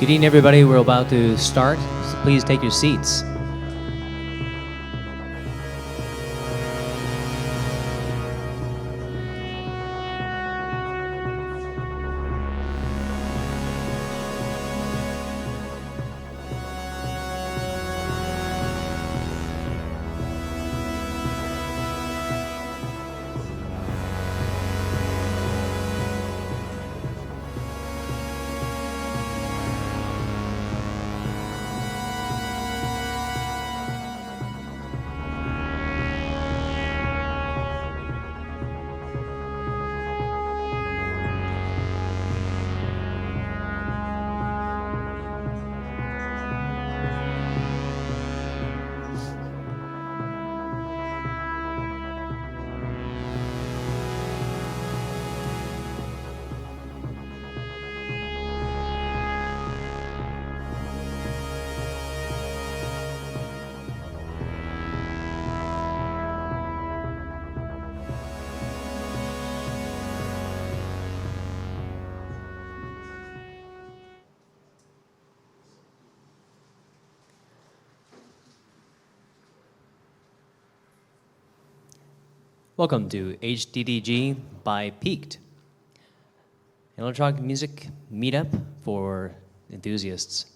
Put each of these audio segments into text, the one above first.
Good evening, everybody. We're about to start, so please take your seats. Welcome to HDDG by Peaked, an electronic music meetup for enthusiasts.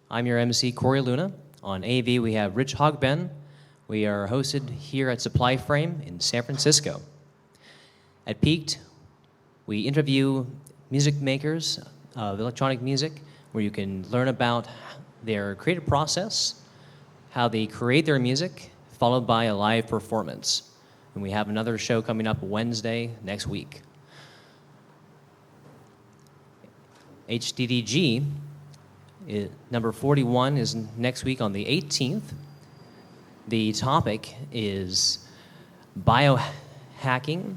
I'm your MC, Corey Luna. On AV, we have Rich Hogben. We are hosted here at Supply Frame in San Francisco. At Peaked, we interview music makers of electronic music, where you can learn about their creative process, how they create their music, followed by a live performance. And we have another show coming up Wednesday next week. HDDG, number 41, is next week on the 18th. The topic is biohacking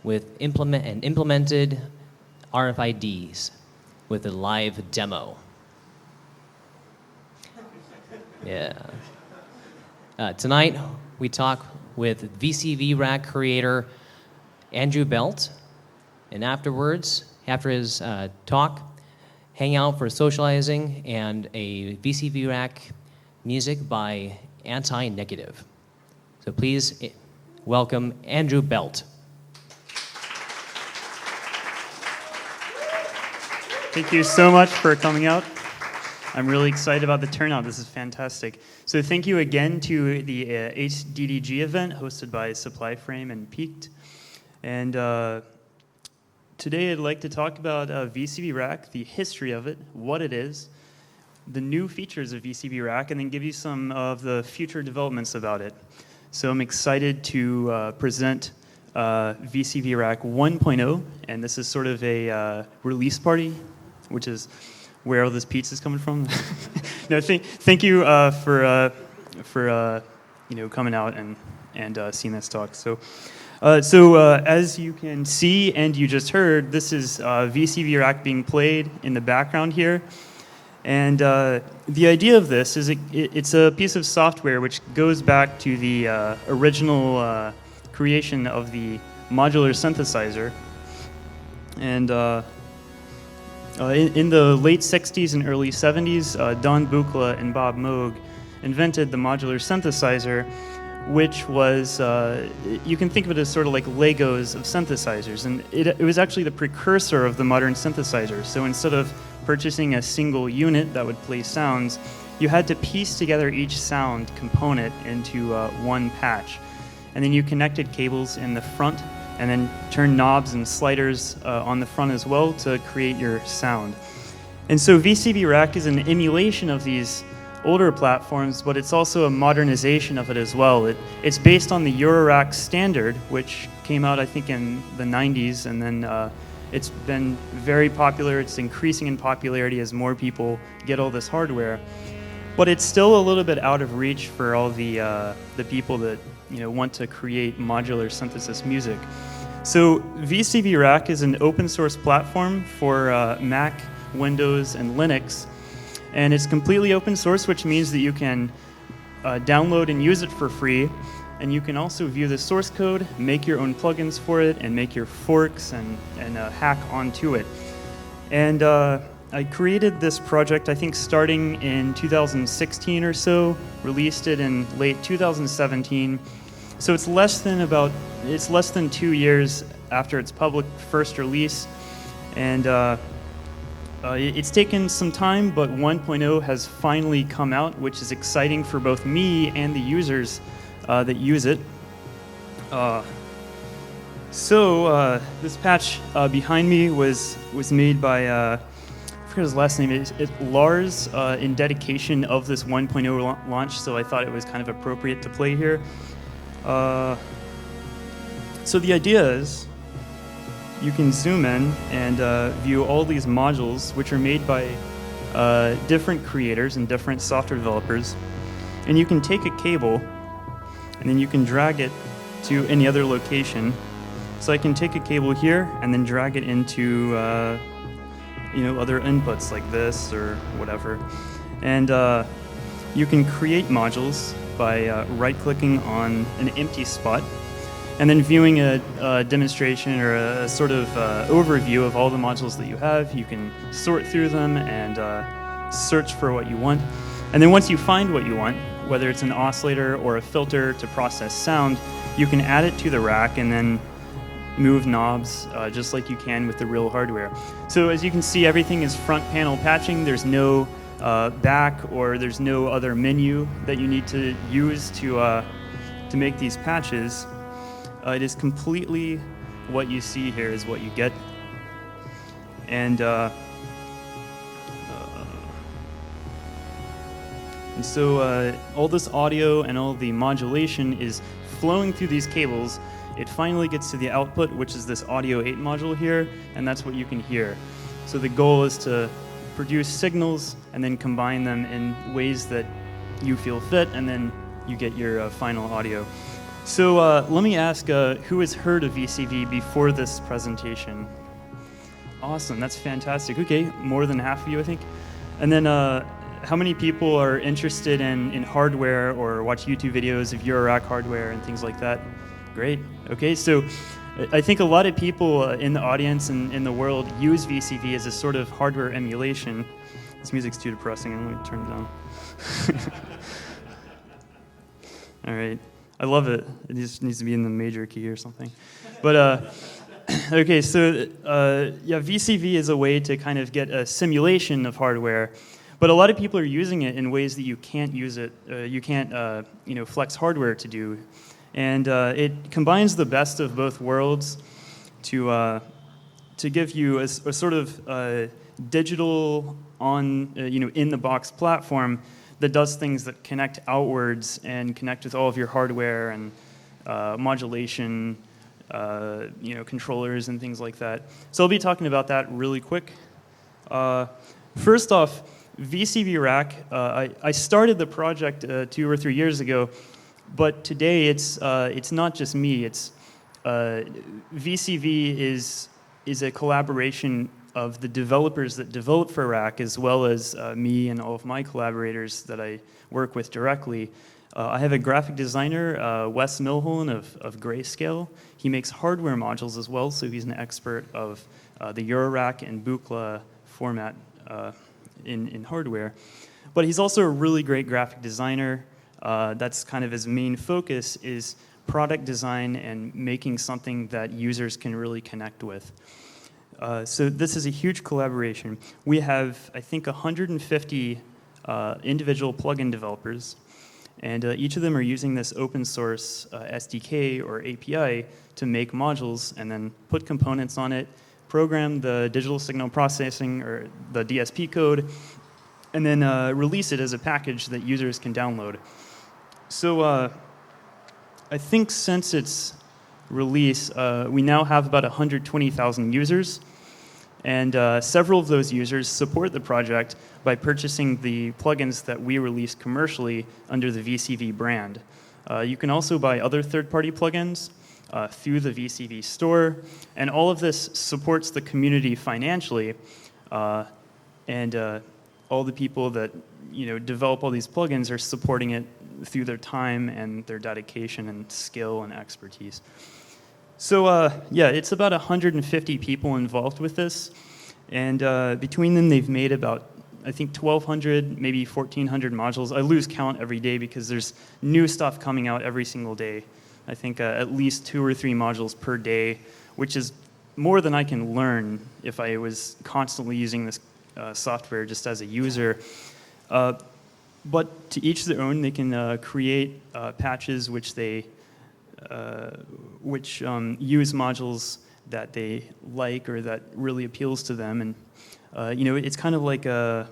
with implemented RFIDs with a live demo. Yeah. Tonight, we talk with VCV Rack creator Andrew Belt, and afterwards, after his talk, hang out for socializing and a VCV Rack music by Anti-Negative. So please welcome Andrew Belt. Thank you so much for coming out. I'm really excited about the turnout. This is fantastic. So thank you again to the HDDG event hosted by Supply Frame and Peaked. And today I'd like to talk about VCV Rack, the history of it, what it is, the new features of VCV Rack, and then give you some of the future developments about it. So I'm excited to present VCV Rack 1.0, and this is sort of a release party, which is where all this pizza is coming from. No, thank you for coming out and seeing this talk. So as you can see and you just heard, this is VCV Rack being played in the background here. And the idea of this is it's a piece of software which goes back to the original creation of the modular synthesizer. And in the late 60s and early 70s, Don Buchla and Bob Moog invented the modular synthesizer, which was, you can think of it as sort of like Legos of synthesizers. And it was actually the precursor of the modern synthesizer. So instead of purchasing a single unit that would play sounds, you had to piece together each sound component into one patch. And then you connected cables in the front and then turn knobs and sliders on the front as well to create your sound. And so VCV Rack is an emulation of these older platforms, but it's also a modernization of it as well. It's based on the Eurorack standard, which came out, I think, in the 90s, and then it's been very popular. It's increasing in popularity as more people get all this hardware. But it's still a little bit out of reach for all the people that want to create modular synthesis music. So VCV Rack is an open source platform for Mac, Windows, and Linux. And it's completely open source, which means that you can download and use it for free. And you can also view the source code, make your own plugins for it, and make your forks and hack onto it. And I created this project, I think, starting in 2016 or so, released it in late 2017. So it's less than 2 years after its public first release, and it's taken some time, but 1.0 has finally come out, which is exciting for both me and the users that use it. This patch behind me was made by, I forget his last name, it's Lars, in dedication of this 1.0 launch, so I thought it was kind of appropriate to play here. So the idea is, you can zoom in and view all these modules, which are made by different creators and different software developers. And you can take a cable, and then you can drag it to any other location. So I can take a cable here and then drag it into other inputs like this or whatever. And you can create modules by right-clicking on an empty spot and then viewing a demonstration or a sort of overview of all the modules that you have. You can sort through them and search for what you want. And then once you find what you want, whether it's an oscillator or a filter to process sound, you can add it to the rack and then move knobs just like you can with the real hardware. So as you can see, everything is front panel patching. There's no back or there's no other menu that you need to use to make these patches. It is completely what you see here is what you get. And so all this audio and all the modulation is flowing through these cables. It finally gets to the output, which is this Audio 8 module here, and that's what you can hear. So the goal is to produce signals and then combine them in ways that you feel fit, and then you get your final audio. So let me ask, who has heard of VCV before this presentation? Awesome, that's fantastic. Okay, more than half of you, I think. And then how many people are interested in hardware or watch YouTube videos of Eurorack hardware and things like that? Great. Okay, so I think a lot of people in the audience and in the world use VCV as a sort of hardware emulation. This music's too depressing. I'm going to turn it down. All right. I love it. It just needs to be in the major key or something. But okay, so VCV is a way to kind of get a simulation of hardware. But a lot of people are using it in ways that you can't use it. You can't, flex hardware to do. And it combines the best of both worlds to give you a sort of digital in the box platform that does things that connect outwards and connect with all of your hardware and modulation, controllers and things like that. So I'll be talking about that really quick. First off, VCV Rack. I started the project 2 or 3 years ago. But today, it's not just me. It's VCV is a collaboration of the developers that develop for Rack, as well as me and all of my collaborators that I work with directly. I have a graphic designer, Wes Milholland of Grayscale. He makes hardware modules as well, so he's an expert of the Eurorack and Buchla format in hardware. But he's also a really great graphic designer. That's kind of his main focus is product design and making something that users can really connect with. So this is a huge collaboration. We have, I think, 150 individual plugin developers, and each of them are using this open source SDK or API to make modules and then put components on it, program the digital signal processing or the DSP code, and then release it as a package that users can download. So I think since its release, we now have about 120,000 users, and several of those users support the project by purchasing the plugins that we release commercially under the VCV brand. You can also buy other third-party plugins through the VCV store, and all of this supports the community financially, and all the people that develop all these plugins are supporting it through their time and their dedication and skill and expertise. So it's about 150 people involved with this, And between them, they've made about, I think, 1,200, maybe 1,400 modules. I lose count every day because there's new stuff coming out every single day. I think at least 2 or 3 modules per day, which is more than I can learn if I was constantly using this software just as a user. But to each their own, they can create patches which they use modules that they like or that really appeals to them. And it's kind of like a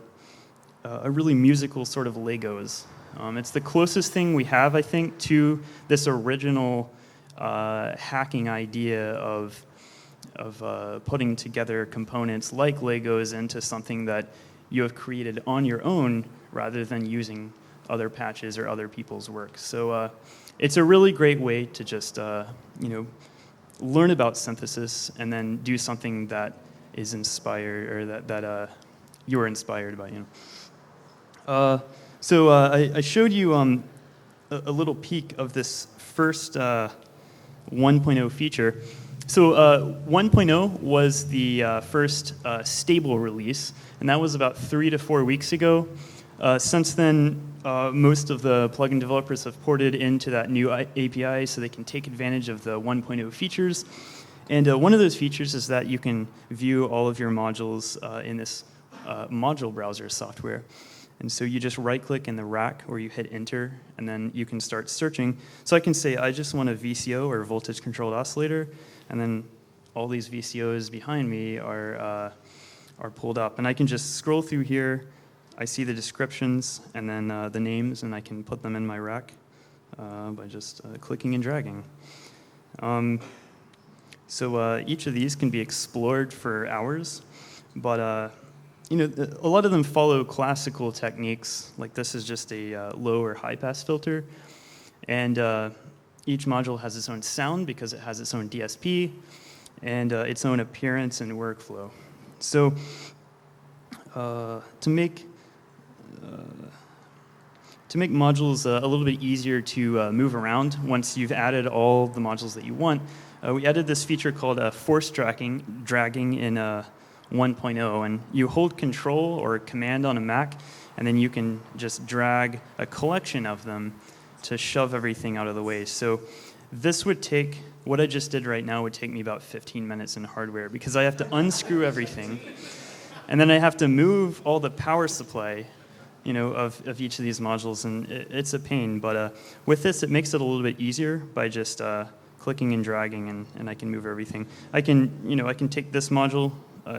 really musical sort of Legos. It's the closest thing we have, I think, to this original hacking idea of putting together components like Legos into something that you have created on your own rather than using other patches or other people's work. So it's a really great way to just learn about synthesis and then do something that is inspired or that you were inspired by. So I showed you a little peek of this first 1.0 feature. So 1.0 was the first stable release, and that was about 3 to 4 weeks ago. Since then, most of the plugin developers have ported into that new API so they can take advantage of the 1.0 features. And one of those features is that you can view all of your modules in this module browser software. And so you just right-click in the rack or you hit enter, and then you can start searching. So I can say, I just want a VCO or voltage-controlled oscillator, and then all these VCOs behind me are pulled up. And I can just scroll through here. I see the descriptions and then the names, and I can put them in my rack by just clicking and dragging. So each of these can be explored for hours, but a lot of them follow classical techniques. Like this is just a low or high pass filter, and each module has its own sound because it has its own DSP and its own appearance and workflow. So to make modules a little bit easier to move around once you've added all the modules that you want, we added this feature called force dragging in 1.0, and you hold Control or Command on a Mac, and then you can just drag a collection of them to shove everything out of the way. So this would take, what I just did right now would take me about 15 minutes in hardware because I have to unscrew everything, and then I have to move all the power supply of each of these modules, and it's a pain. But with this, it makes it a little bit easier by just clicking and dragging, and I can move everything. I can take this module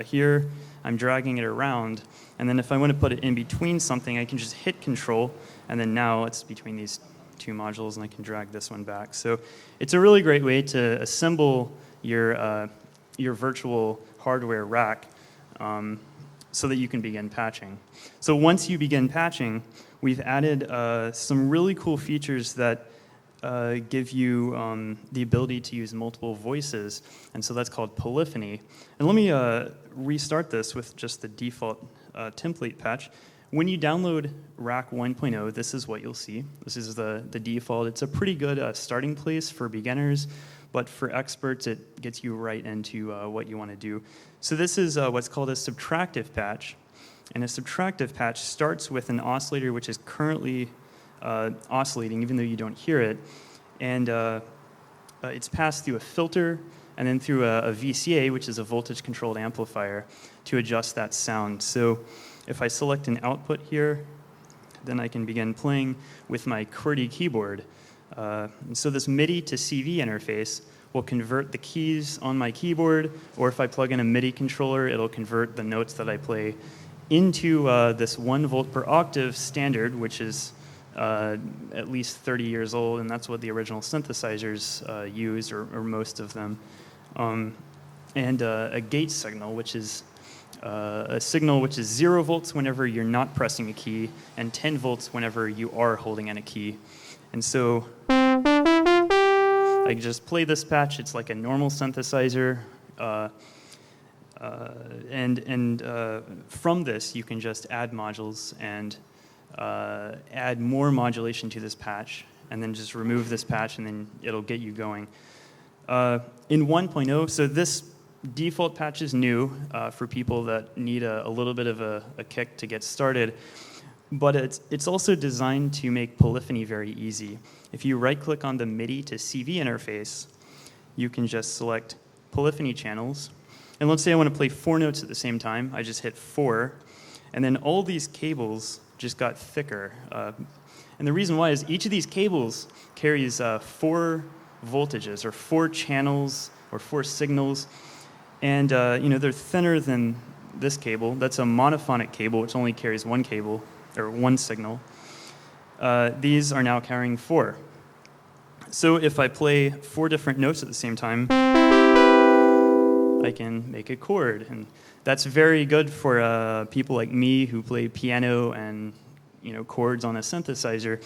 here, I'm dragging it around, and then if I want to put it in between something, I can just hit Control, and then now it's between these 2 modules, and I can drag this one back. So it's a really great way to assemble your virtual hardware rack so that you can begin patching. So once you begin patching, we've added some really cool features that give you the ability to use multiple voices, and so that's called polyphony. And let me restart this with just the default template patch. When you download Rack 1.0, this is what you'll see. This is the default. It's a pretty good starting place for beginners, but for experts, it gets you right into what you want to do. So this is what's called a subtractive patch, and a subtractive patch starts with an oscillator which is currently oscillating, even though you don't hear it, and it's passed through a filter and then through a VCA, which is a voltage-controlled amplifier, to adjust that sound. So if I select an output here, then I can begin playing with my QWERTY keyboard. And so this MIDI to CV interface will convert the keys on my keyboard, or if I plug in a MIDI controller, it'll convert the notes that I play into this 1 volt per octave standard, which is at least 30 years old, and that's what the original synthesizers used, or most of them. And a gate signal, which is a signal which is 0 volts whenever you're not pressing a key, and 10 volts whenever you are holding in a key. And so I can just play this patch. It's like a normal synthesizer. And from this, you can just add modules and add more modulation to this patch, and then just remove this patch, and then it'll get you going. In 1.0, so this default patch is new for people that need a little bit of a kick to get started, but it's also designed to make polyphony very easy. If you right-click on the MIDI to CV interface, you can just select polyphony channels. And let's say I want to play 4 notes at the same time. I just hit 4, and then all these cables just got thicker. And the reason why is each of these cables carries 4 voltages, or 4 channels, or 4 signals. And they're thinner than this cable. That's a monophonic cable, which only carries 1 cable, or 1 signal. These are now carrying 4. So if I play 4 different notes at the same time, I can make a chord. And that's very good for people like me who play piano and chords on a synthesizer.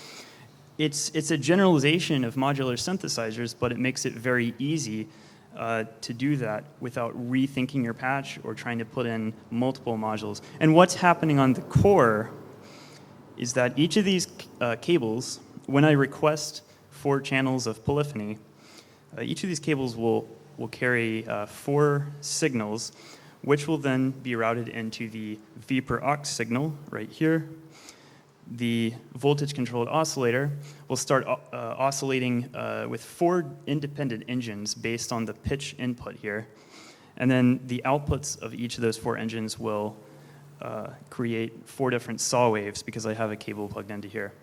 It's a generalization of modular synthesizers, but it makes it very easy to do that without rethinking your patch or trying to put in multiple modules. And what's happening on the core is that each of these cables, when I request 4 channels of polyphony, each of these cables will carry 4 signals, which will then be routed into the V per aux signal right here. The voltage-controlled oscillator will start oscillating with 4 independent engines based on the pitch input here. And then the outputs of each of those 4 engines will create 4 different saw waves because I have a cable plugged into here.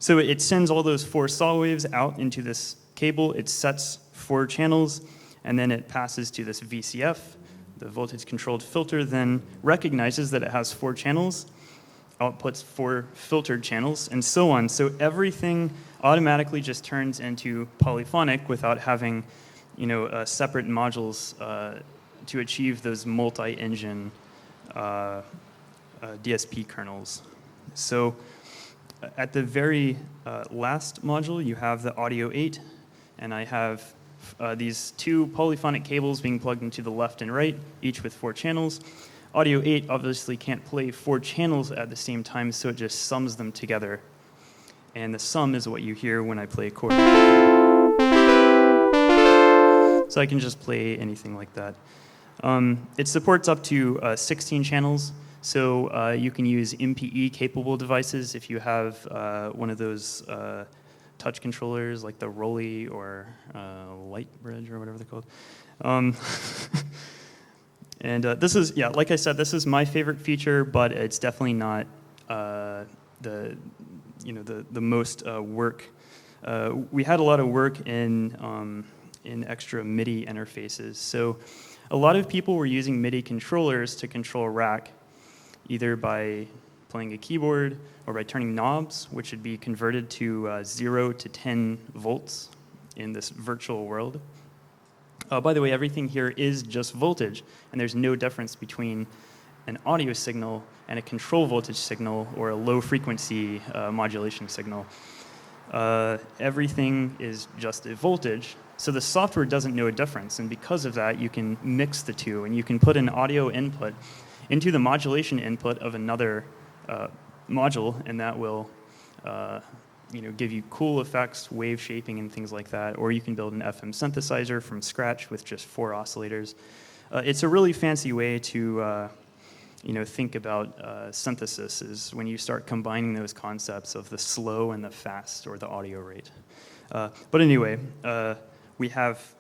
So it sends all those 4 saw waves out into this cable. It sets 4 channels, and then it passes to this VCF. The voltage-controlled filter then recognizes that it has 4 channels, outputs 4 filtered channels, and so on. So everything automatically just turns into polyphonic without having, separate modules to achieve those multi-engine DSP kernels. So at the very last module, you have the audio 8, and I have these 2 polyphonic cables being plugged into the left and right, each with 4 channels. Audio 8 obviously can't play 4 channels at the same time, so it just sums them together. And the sum is what you hear when I play a chord. So I can just play anything like that. It supports up to 16 channels, so you can use MPE-capable devices if you have one of those touch controllers like the Rolly or Lightbridge or whatever they're called. And this is, like I said, this is my favorite feature, but it's definitely not the most work. We had a lot of work in extra MIDI interfaces. So a lot of people were using MIDI controllers to control rack, either by playing a keyboard or by turning knobs, which would be converted to 0 to 10 volts in this virtual world. By the way, everything here is just voltage, and there's no difference between an audio signal and a control voltage signal or a low-frequency modulation signal. Everything is just a voltage, so the software doesn't know a difference, and because of that, you can mix the two, and you can put an audio input into the modulation input of another module, and that will give you cool effects, wave shaping, and things like that. Or you can build an FM synthesizer from scratch with just 4 oscillators. It's a really fancy way to think about synthesis, is when you start combining those concepts of the slow and the fast, or the audio rate. But anyway, we have,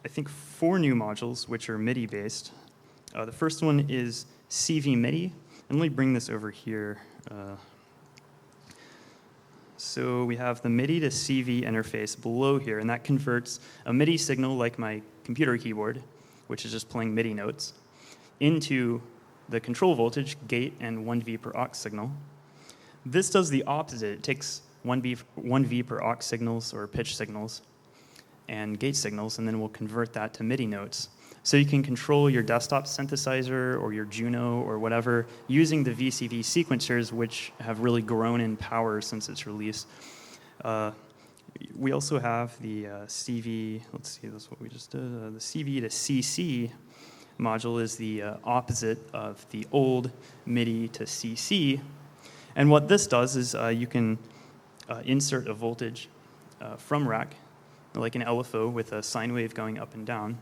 I think, 4 new modules which are MIDI-based. The first one is CV MIDI. And let me bring this over here. So we have the MIDI to CV interface below here, and that converts a MIDI signal like my computer keyboard, which is just playing MIDI notes, into the control voltage, gate, and 1V per aux signal. This does the opposite. It takes 1V per aux signals, or pitch signals, and gate signals, and then we'll convert that to MIDI notes. So you can control your desktop synthesizer or your Juno or whatever using the VCV sequencers, which have really grown in power since its release. We also have the CV, let's see, that's what we just did. The CV to CC module is the opposite of the old MIDI to CC. And what this does is you can insert a voltage from rack, like an LFO with a sine wave going up and down.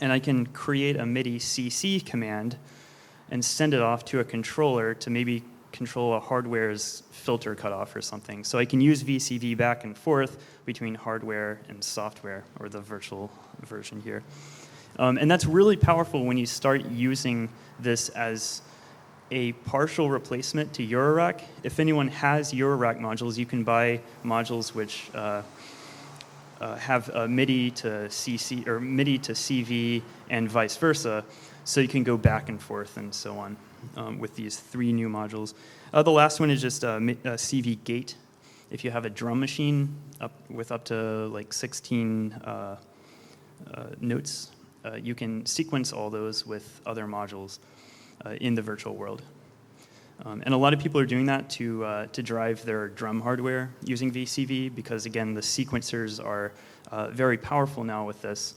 and I can create a MIDI CC command and send it off to a controller to maybe control a hardware's filter cutoff or something. So I can use VCV back and forth between hardware and software, or the virtual version here. And that's really powerful when you start using this as a partial replacement to Eurorack. If anyone has Eurorack modules, you can buy modules which have MIDI to CC or MIDI to CV and vice versa, so you can go back and forth and so on with these 3 new modules. The last one is just CV gate. If you have a drum machine with up to like 16 notes, you can sequence all those with other modules in the virtual world. And a lot of people are doing that to drive their drum hardware using VCV because, again, the sequencers are very powerful now with this,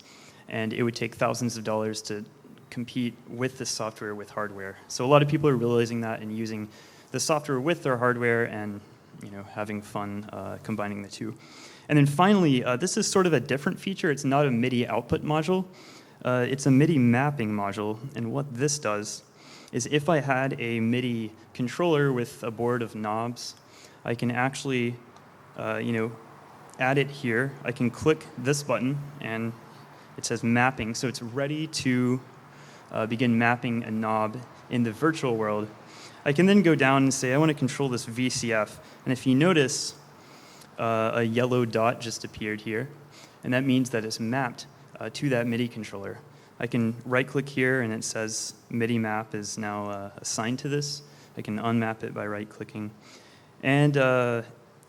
and it would take thousands of dollars to compete with the software with hardware. So a lot of people are realizing that and using the software with their hardware and having fun combining the two. And then finally, this is sort of a different feature. It's not a MIDI output module. It's a MIDI mapping module, and what this does is if I had a MIDI controller with a board of knobs, I can actually, add it here. I can click this button, and it says mapping, so it's ready to begin mapping a knob in the virtual world. I can then go down and say, I want to control this VCF, and if you notice, a yellow dot just appeared here, and that means that it's mapped to that MIDI controller. I can right-click here, and it says MIDI map is now assigned to this. I can unmap it by right-clicking. And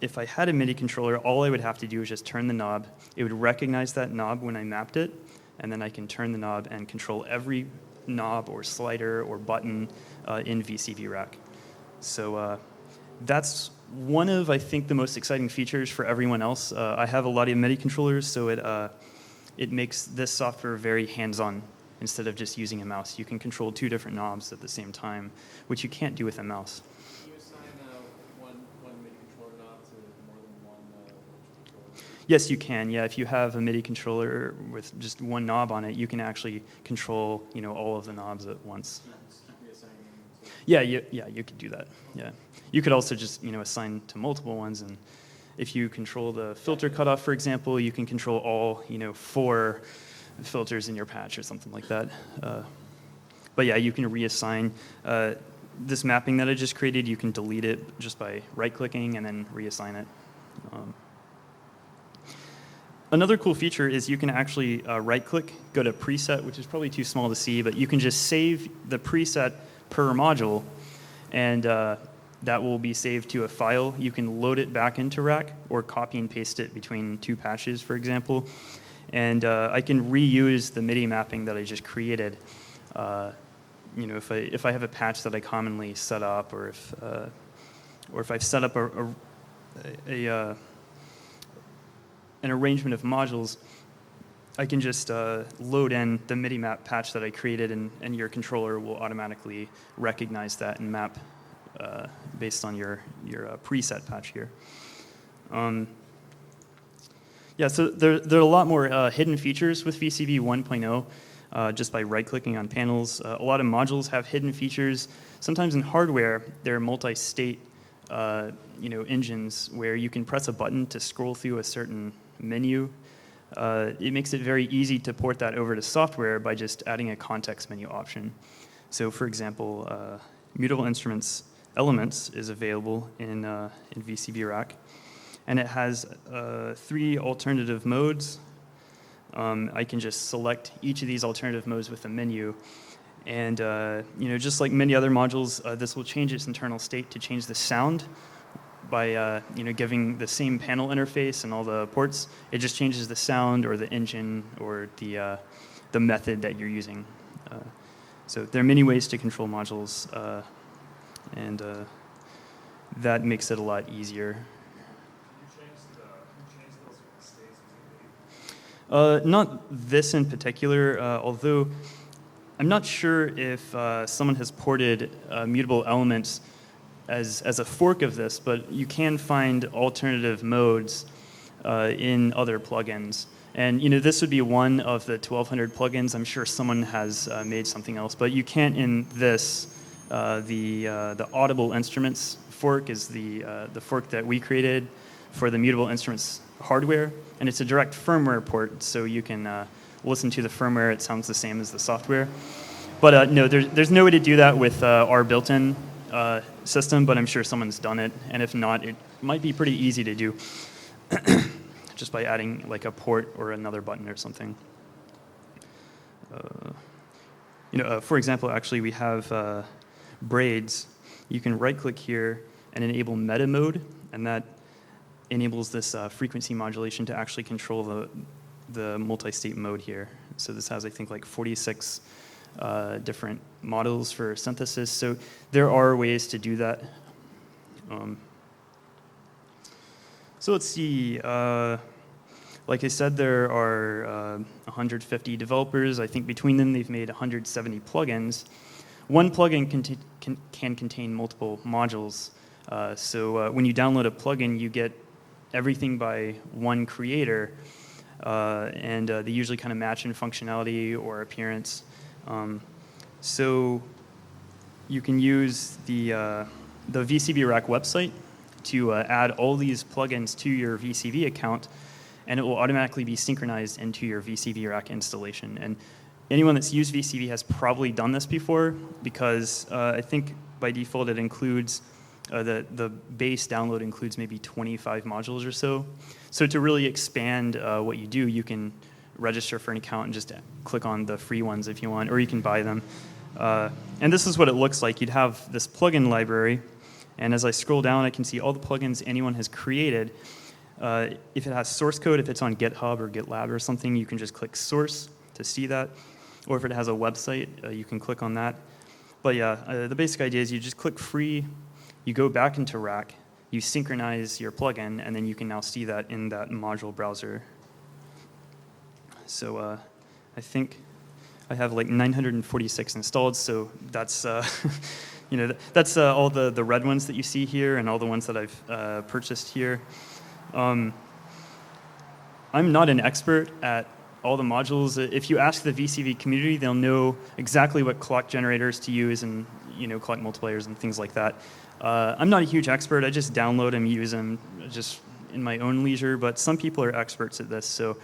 if I had a MIDI controller, all I would have to do is just turn the knob. It would recognize that knob when I mapped it, and then I can turn the knob and control every knob or slider or button in VCV Rack. So that's one of, I think, the most exciting features for everyone else. I have a lot of MIDI controllers, so it makes this software very hands-on instead of just using a mouse. You can control 2 different knobs at the same time, which you can't do with a mouse. Can you assign one MIDI controller knob to more than one controller? Yes, you can. Yeah, if you have a MIDI controller with just one knob on it, you can actually control all of the knobs at once. Yeah, you could do that. Yeah, you could also just assign to multiple ones, and if you control the filter cutoff, for example, you can control all 4 filters in your patch or something like that. But yeah, you can reassign this mapping that I just created. You can delete it just by right-clicking and then reassign it. Another cool feature is you can actually right-click, go to preset, which is probably too small to see, but you can just save the preset per module, and that will be saved to a file. You can load it back into Rack or copy and paste it between 2 patches, for example. And I can reuse the MIDI mapping that I just created. If I have a patch that I commonly set up, or if I've set up an arrangement of modules, I can just load in the MIDI map patch that I created, and your controller will automatically recognize that and map based on your preset patch here. So there are a lot more hidden features with VCV 1.0 just by right-clicking on panels. A lot of modules have hidden features. Sometimes in hardware, there are multi-state engines where you can press a button to scroll through a certain menu. It makes it very easy to port that over to software by just adding a context menu option. So for example, Mutable Instruments Elements is available in VCV Rack, and it has 3 alternative modes. I can just select each of these alternative modes with a menu, and just like many other modules, this will change its internal state to change the sound by giving the same panel interface and all the ports. It just changes the sound or the engine or the method that you're using. So there are many ways to control modules, and that makes it a lot easier. Not this in particular, although I'm not sure if someone has ported mutable elements as a fork of this, but you can find alternative modes in other plugins. And this would be one of the 1,200 plugins. I'm sure someone has made something else, but you can't in this. The Audible Instruments fork is the fork that we created for the Mutable Instruments hardware, and it's a direct firmware port, so you can listen to the firmware. It sounds the same as the software. But no, there's no way to do that with our built-in system, but I'm sure someone's done it, and if not, it might be pretty easy to do just by adding like a port or another button or something. For example, actually, we have braids. You can right-click here and enable meta mode, and that enables this frequency modulation to actually control the multi-state mode here. So this has, I think, like 46 different models for synthesis. So there are ways to do that. So let's see. Like I said, there are 150 developers. I think between them, they've made 170 plugins. One plugin can contain multiple modules. So when you download a plugin, you get everything by one creator, and they usually kind of match in functionality or appearance. So you can use the VCV Rack website to add all these plugins to your VCV account, and it will automatically be synchronized into your VCV Rack installation. And anyone that's used VCV has probably done this before, because I think by default it includes, the base download includes maybe 25 modules or so. So to really expand what you do, you can register for an account and just click on the free ones if you want, or you can buy them. And this is what it looks like. You'd have this plugin library, and as I scroll down, I can see all the plugins anyone has created. If it has source code, if it's on GitHub or GitLab or something, you can just click source to see that. Or if it has a website, you can click on that. But yeah, the basic idea is you just click free, you go back into Rack, you synchronize your plugin, and then you can now see that in that module browser. So I think I have like 946 installed, so that's that's all the red ones that you see here and all the ones that I've purchased here. I'm not an expert at all the modules. If you ask the VCV community, they'll know exactly what clock generators to use and clock multipliers and things like that. I'm not a huge expert. I just download them, use them just in my own leisure, but some people are experts at this. So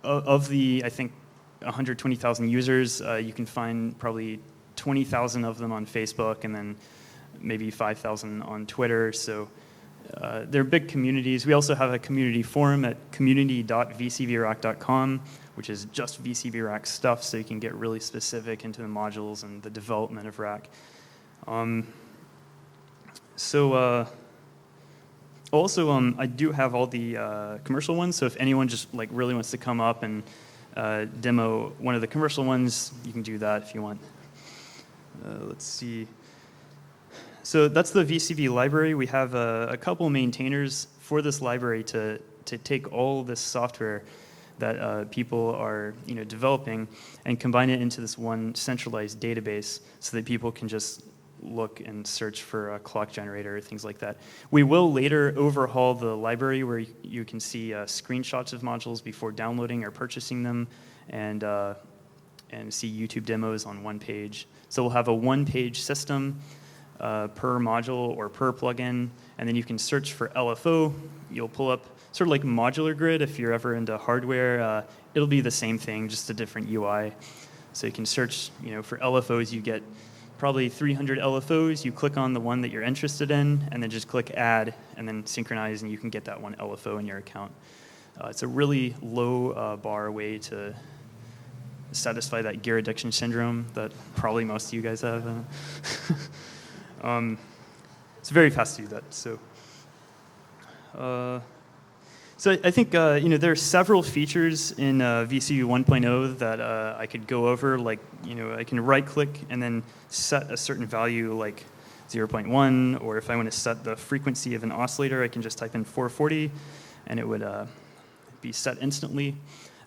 of the, I think, 120,000 users, you can find probably 20,000 of them on Facebook and then maybe 5,000 on Twitter. So they're big communities. We also have a community forum at community.vcvrack.com, which is just VCV Rack stuff, so you can get really specific into the modules and the development of Rack. Also, I do have all the commercial ones, so if anyone just like really wants to come up and demo one of the commercial ones, you can do that if you want. Let's see. So that's the VCV library. We have a couple maintainers for this library to take all this software that people are developing and combine it into this one centralized database so that people can just look and search for a clock generator, things like that. We will later overhaul the library where you can see screenshots of modules before downloading or purchasing them, and see YouTube demos on one page. So we'll have a one-page system per module or per plugin, and then you can search for LFO. You'll pull up sort of like Modular Grid if you're ever into hardware. It'll be the same thing, just a different UI. So you can search, for LFOs. You get probably 300 LFOs. You click on the one that you're interested in, and then just click Add, and then synchronize, and you can get that one LFO in your account. It's a really low bar way to satisfy that gear addiction syndrome that probably most of you guys have. It's very fast to do that. So I think there are several features in VCV 1.0 that I could go over. Like I can right-click and then set a certain value, like 0.1, or if I want to set the frequency of an oscillator, I can just type in 440, and it would be set instantly.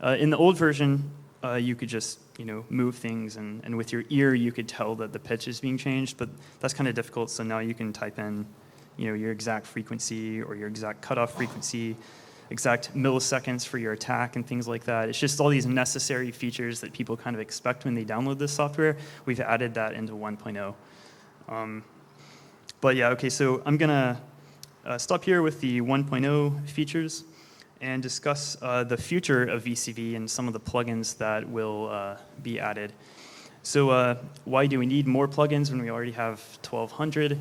In the old version, you could just move things, and with your ear you could tell that the pitch is being changed, but that's kind of difficult. So now you can type in your exact frequency or your exact cutoff frequency. exact milliseconds for your attack and things like that. It's just all these necessary features that people kind of expect when they download this software. We've added that into 1.0. But yeah, okay, so I'm going to stop here with the 1.0 features and discuss the future of VCV and some of the plugins that will be added. So why do we need more plugins when we already have 1,200?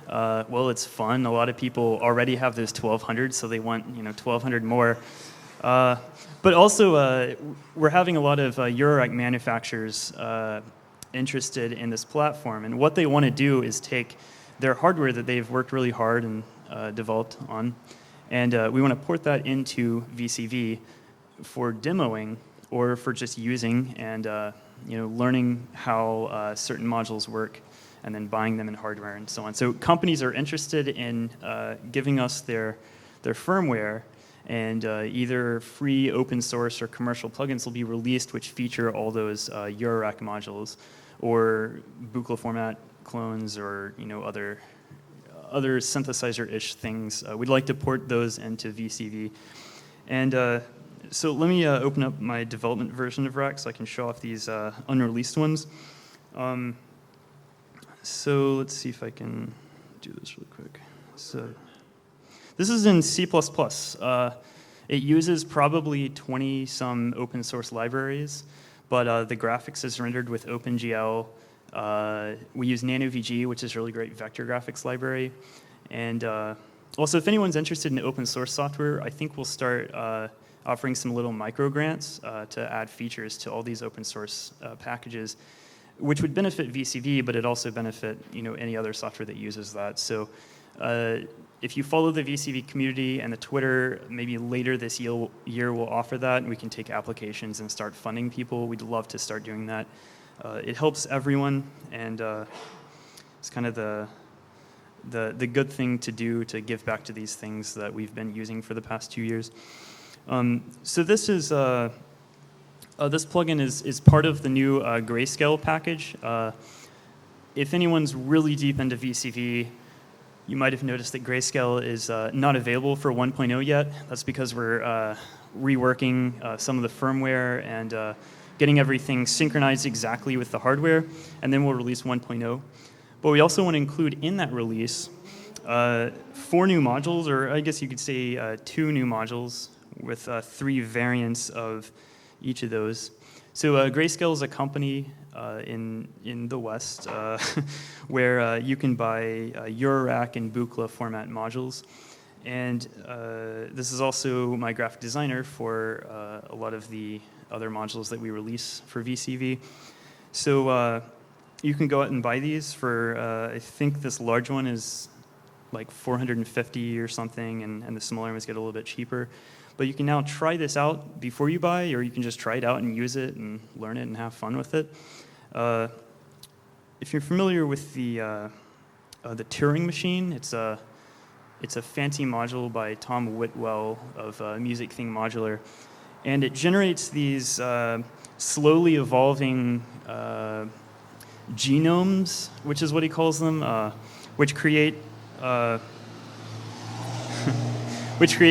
Well, it's fun. A lot of people already have those 1,200, so they want 1,200 more. But also, we're having a lot of Eurorack manufacturers interested in this platform, and what they want to do is take their hardware that they've worked really hard and developed on, and we want to port that into VCV for demoing or for just using and learning how certain modules work, and then buying them in hardware and so on. So companies are interested in giving us their firmware, and either free, open source, or commercial plugins will be released which feature all those Eurorack modules, or Buchla format clones, or other synthesizer-ish things. We'd like to port those into VCV. And so let me open up my development version of Rack so I can show off these unreleased ones. So let's see if I can do this really quick. So this is in C++. It uses probably 20-some open source libraries, but the graphics is rendered with OpenGL. We use NanoVG, which is a really great vector graphics library. And also, if anyone's interested in open source software, I think we'll start offering some little micro grants to add features to all these open source packages, which would benefit VCV, but it also benefit any other software that uses that. So if you follow the VCV community and the Twitter, maybe later this year we'll offer that, and we can take applications and start funding people. We'd love to start doing that. It helps everyone, and it's kind of the good thing to do to give back to these things that we've been using for the past 2 years. So this is this plugin is part of the new Grayscale package. If anyone's really deep into VCV, you might have noticed that Grayscale is not available for 1.0 yet. That's because we're reworking some of the firmware and getting everything synchronized exactly with the hardware, and then we'll release 1.0. But we also want to include in that release 4 new modules, or I guess you could say 2 new modules with 3 variants of each of those. So Grayscale is a company in the West where you can buy Eurorack and Buchla format modules. And this is also my graphic designer for a lot of the other modules that we release for VCV. So you can go out and buy these for, I think this large one is like $450 or something, and the smaller ones get a little bit cheaper. But you can now try this out before you buy, or you can just try it out and use it and learn it and have fun with it. If you're familiar with the Turing machine, it's a fancy module by Tom Whitwell of Music Thing Modular, and it generates these slowly evolving genomes, which is what he calls them, which create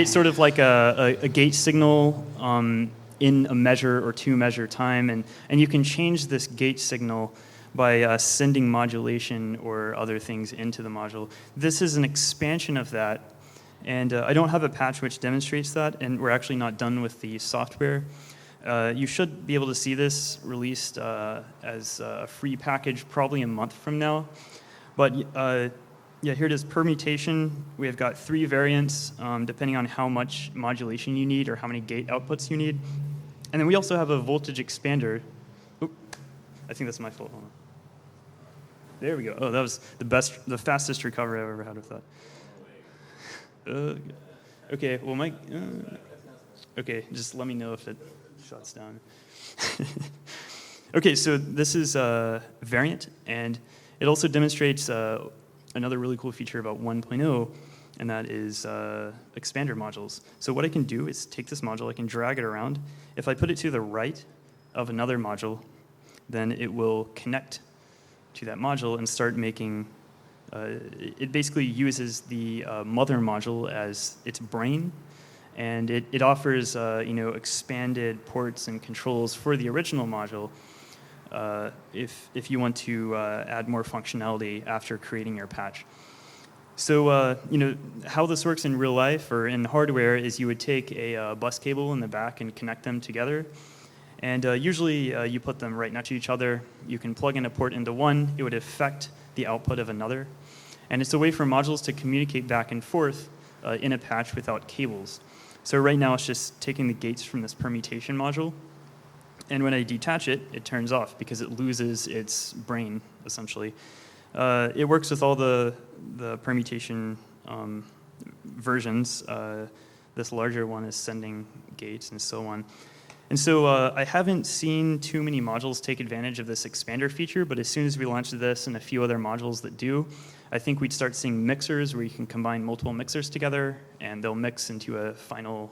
sort of like a gate signal in a measure or 2 measure time, and you can change this gate signal by sending modulation or other things into the module. This is an expansion of that, and I don't have a patch which demonstrates that, and we're actually not done with the software. You should be able to see this released as a free package probably a month from now. But yeah, here it is, permutation. We have got 3 variants depending on how much modulation you need or how many gate outputs you need. And then we also have a voltage expander. Oop, I think that's my fault. Hold on. There we go. Oh, that was the fastest recovery I've ever had with that. Okay, well, Mike. Okay, just let me know if it shuts down. Okay, so this is a variant, and it also demonstrates another really cool feature about 1.0, and that is expander modules. So what I can do is take this module, I can drag it around. If I put it to the right of another module, then it will connect to that module and start making, it basically uses the mother module as its brain, And it offers expanded ports and controls for the original module if you want to add more functionality after creating your patch. So how this works in real life or in hardware is you would take a bus cable in the back and connect them together. And usually you put them right next to each other. You can plug in a port into one. It would affect the output of another. And it's a way for modules to communicate back and forth in a patch without cables. So right now it's just taking the gates from this permutation module. And when I detach it, it turns off because it loses its brain, essentially. It works with all the permutation versions. This larger one is sending gates and so on. And so I haven't seen too many modules take advantage of this expander feature, but as soon as we launch this and a few other modules that do, I think we'd start seeing mixers where you can combine multiple mixers together and they'll mix into a final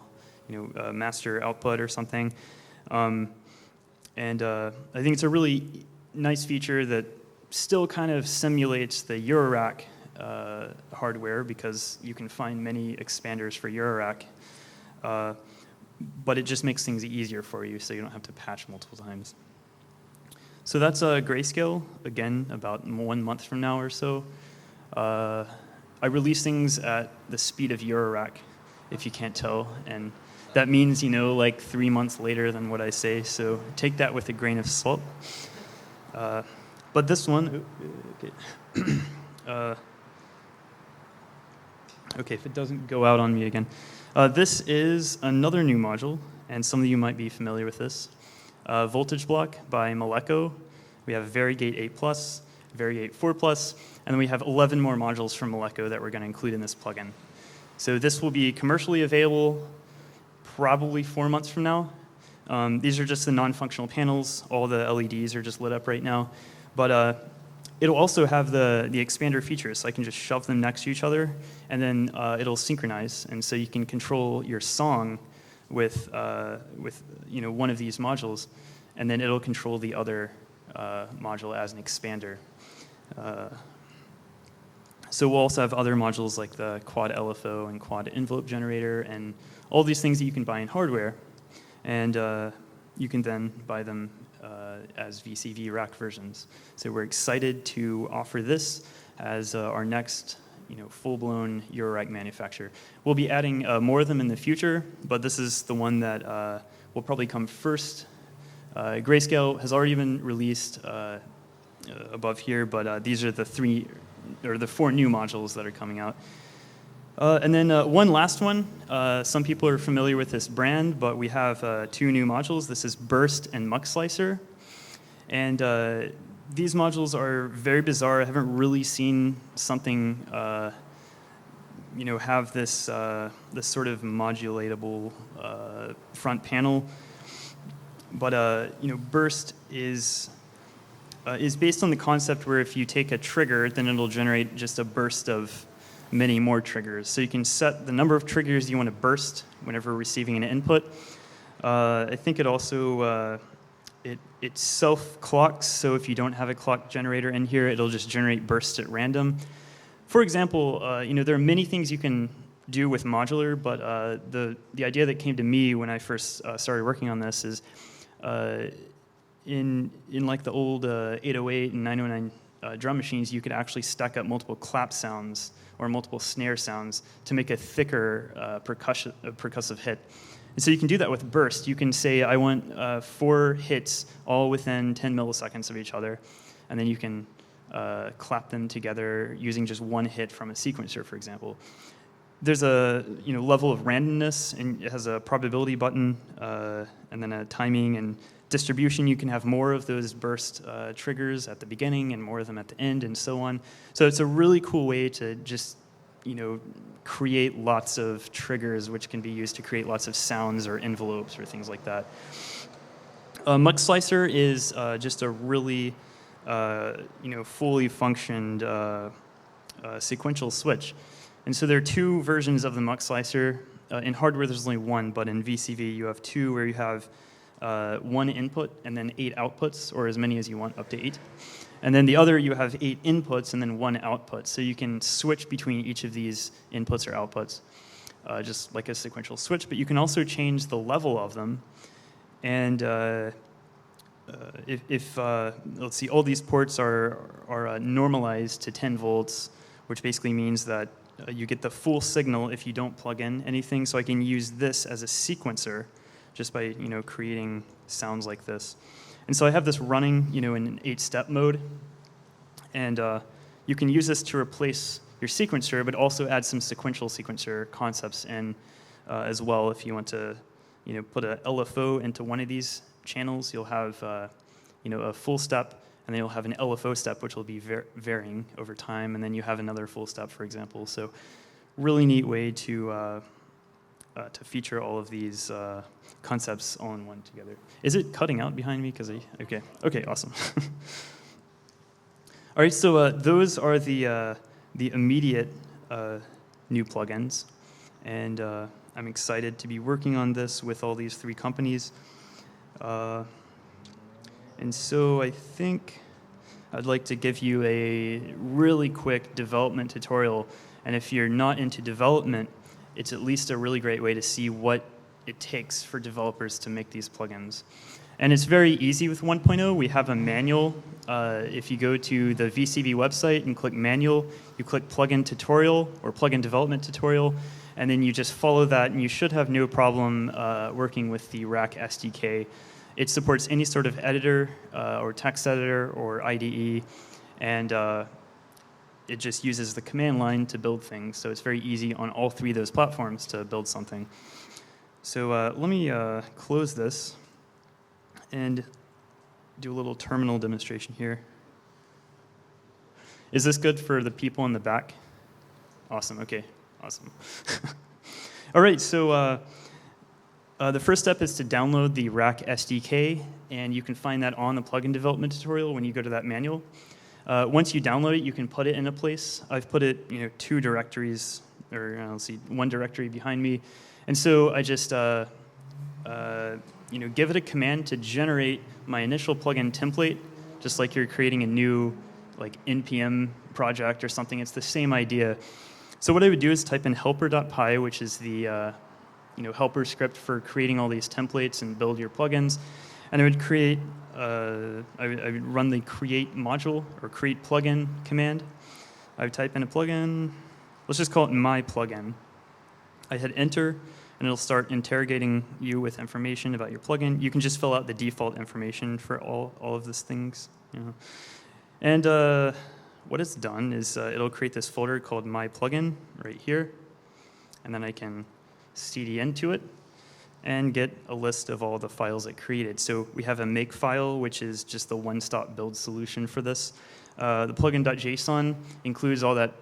master output or something. I think it's a really nice feature that still kind of simulates the Eurorack hardware because you can find many expanders for Eurorack. But it just makes things easier for you so you don't have to patch multiple times. So that's Grayscale, again, about 1 month from now or so. I release things at the speed of Eurorack, if you can't tell, and that means, like 3 months later than what I say, so take that with a grain of salt. But this one, okay, if it doesn't go out on me again. This is another new module, and some of you might be familiar with this. Voltage block by Moleco. We have Variegate 8+, Variegate 4+, and then we have 11 more modules from Moleco that we're going to include in this plugin. So this will be commercially available probably 4 months from now. These are just the non-functional panels. All the LEDs are just lit up right now. But it'll also have the expander features, so I can just shove them next to each other, and then it'll synchronize, and so you can control your song with one of these modules, and then it'll control the other module as an expander. So we'll also have other modules like the quad LFO and quad envelope generator, and all these things that you can buy in hardware, and you can then buy them as VCV Rack versions. So we're excited to offer this as our next full-blown Eurorack manufacturer. We'll be adding more of them in the future, but this is the one that will probably come first. Grayscale has already been released above here, but these are the 4 new modules that are coming out. And then one last one. Some people are familiar with this brand, but we have 2 new modules. This is Burst and Muck Slicer. And these modules are very bizarre. I haven't really seen something have this this sort of modulatable front panel. But Burst is based on the concept where if you take a trigger, then it'll generate just a burst of many more triggers. So you can set the number of triggers you want to burst whenever receiving an input. I think it also it self-clocks, so if you don't have a clock generator in here, it'll just generate bursts at random. For example, there are many things you can do with modular, but the idea that came to me when I first started working on this is in like the old 808 and 909 drum machines, you could actually stack up multiple clap sounds or multiple snare sounds to make a thicker percussive hit. And so you can do that with burst. You can say, I want 4 hits all within 10 milliseconds of each other, and then you can clap them together using just 1 hit from a sequencer, for example. There's a level of randomness, and it has a probability button, and then a timing and distribution. You can have more of those burst triggers at the beginning and more of them at the end, and so on. So it's a really cool way to just create lots of triggers, which can be used to create lots of sounds or envelopes or things like that. Muck Slicer is just a really fully functioned sequential switch. And so there are 2 versions of the Muck Slicer. In hardware, there's only 1, but in VCV, you have 2 where you have 1 input and then 8 outputs, or as many as you want, up to 8. And then the other, you have 8 inputs and then 1 output. So you can switch between each of these inputs or outputs. just like a sequential switch, but you can also change the level of them. And if let's see, all these ports are normalized to 10 volts, which basically means that you get the full signal if you don't plug in anything. So I can use this as a sequencer just by creating sounds like this. And so I have this running in an 8-step mode, and you can use this to replace your sequencer, but also add some sequential sequencer concepts in as well. If you want to put a LFO into one of these channels, you'll have a full step, and then you'll have an LFO step, which will be varying over time, and then you have another full step, for example. So really neat way to feature all of these concepts all in one together. Is it cutting out behind me? Okay, awesome. All right, so those are the immediate new plugins, and I'm excited to be working on this with all these 3 companies. And so I think I'd like to give you a really quick development tutorial. And if you're not into development, it's at least a really great way to see what it takes for developers to make these plugins. And it's very easy with 1.0. We have a manual. If you go to the VCV website and click manual, you click plugin tutorial or plugin development tutorial, and then you just follow that, and you should have no problem working with the Rack SDK. It supports any sort of editor or text editor or IDE, and it just uses the command line to build things. So it's very easy on all 3 of those platforms to build something. So let me close this and do a little terminal demonstration here. Is this good for the people in the back? Awesome, okay, awesome. All right, so the first step is to download the Rack SDK, and you can find that on the plugin development tutorial when you go to that manual. Once you download it, you can put it in a place. I've put it 2 directories, or let's see, 1 directory behind me. And so I just give it a command to generate my initial plugin template, just like you're creating a new NPM project or something. It's the same idea. So what I would do is type in helper.py, which is the helper script for creating all these templates and build your plugins. And I would create, I would run the create module or create plugin command. I would type in a plugin. Let's just call it my plugin. I hit enter, and it'll start interrogating you with information about your plugin. You can just fill out the default information for all of these things. And what it's done is it'll create this folder called my plugin right here, and then I can cd into it and get a list of all the files it created. So we have a make file, which is just the one-stop build solution for this. The plugin.json includes all that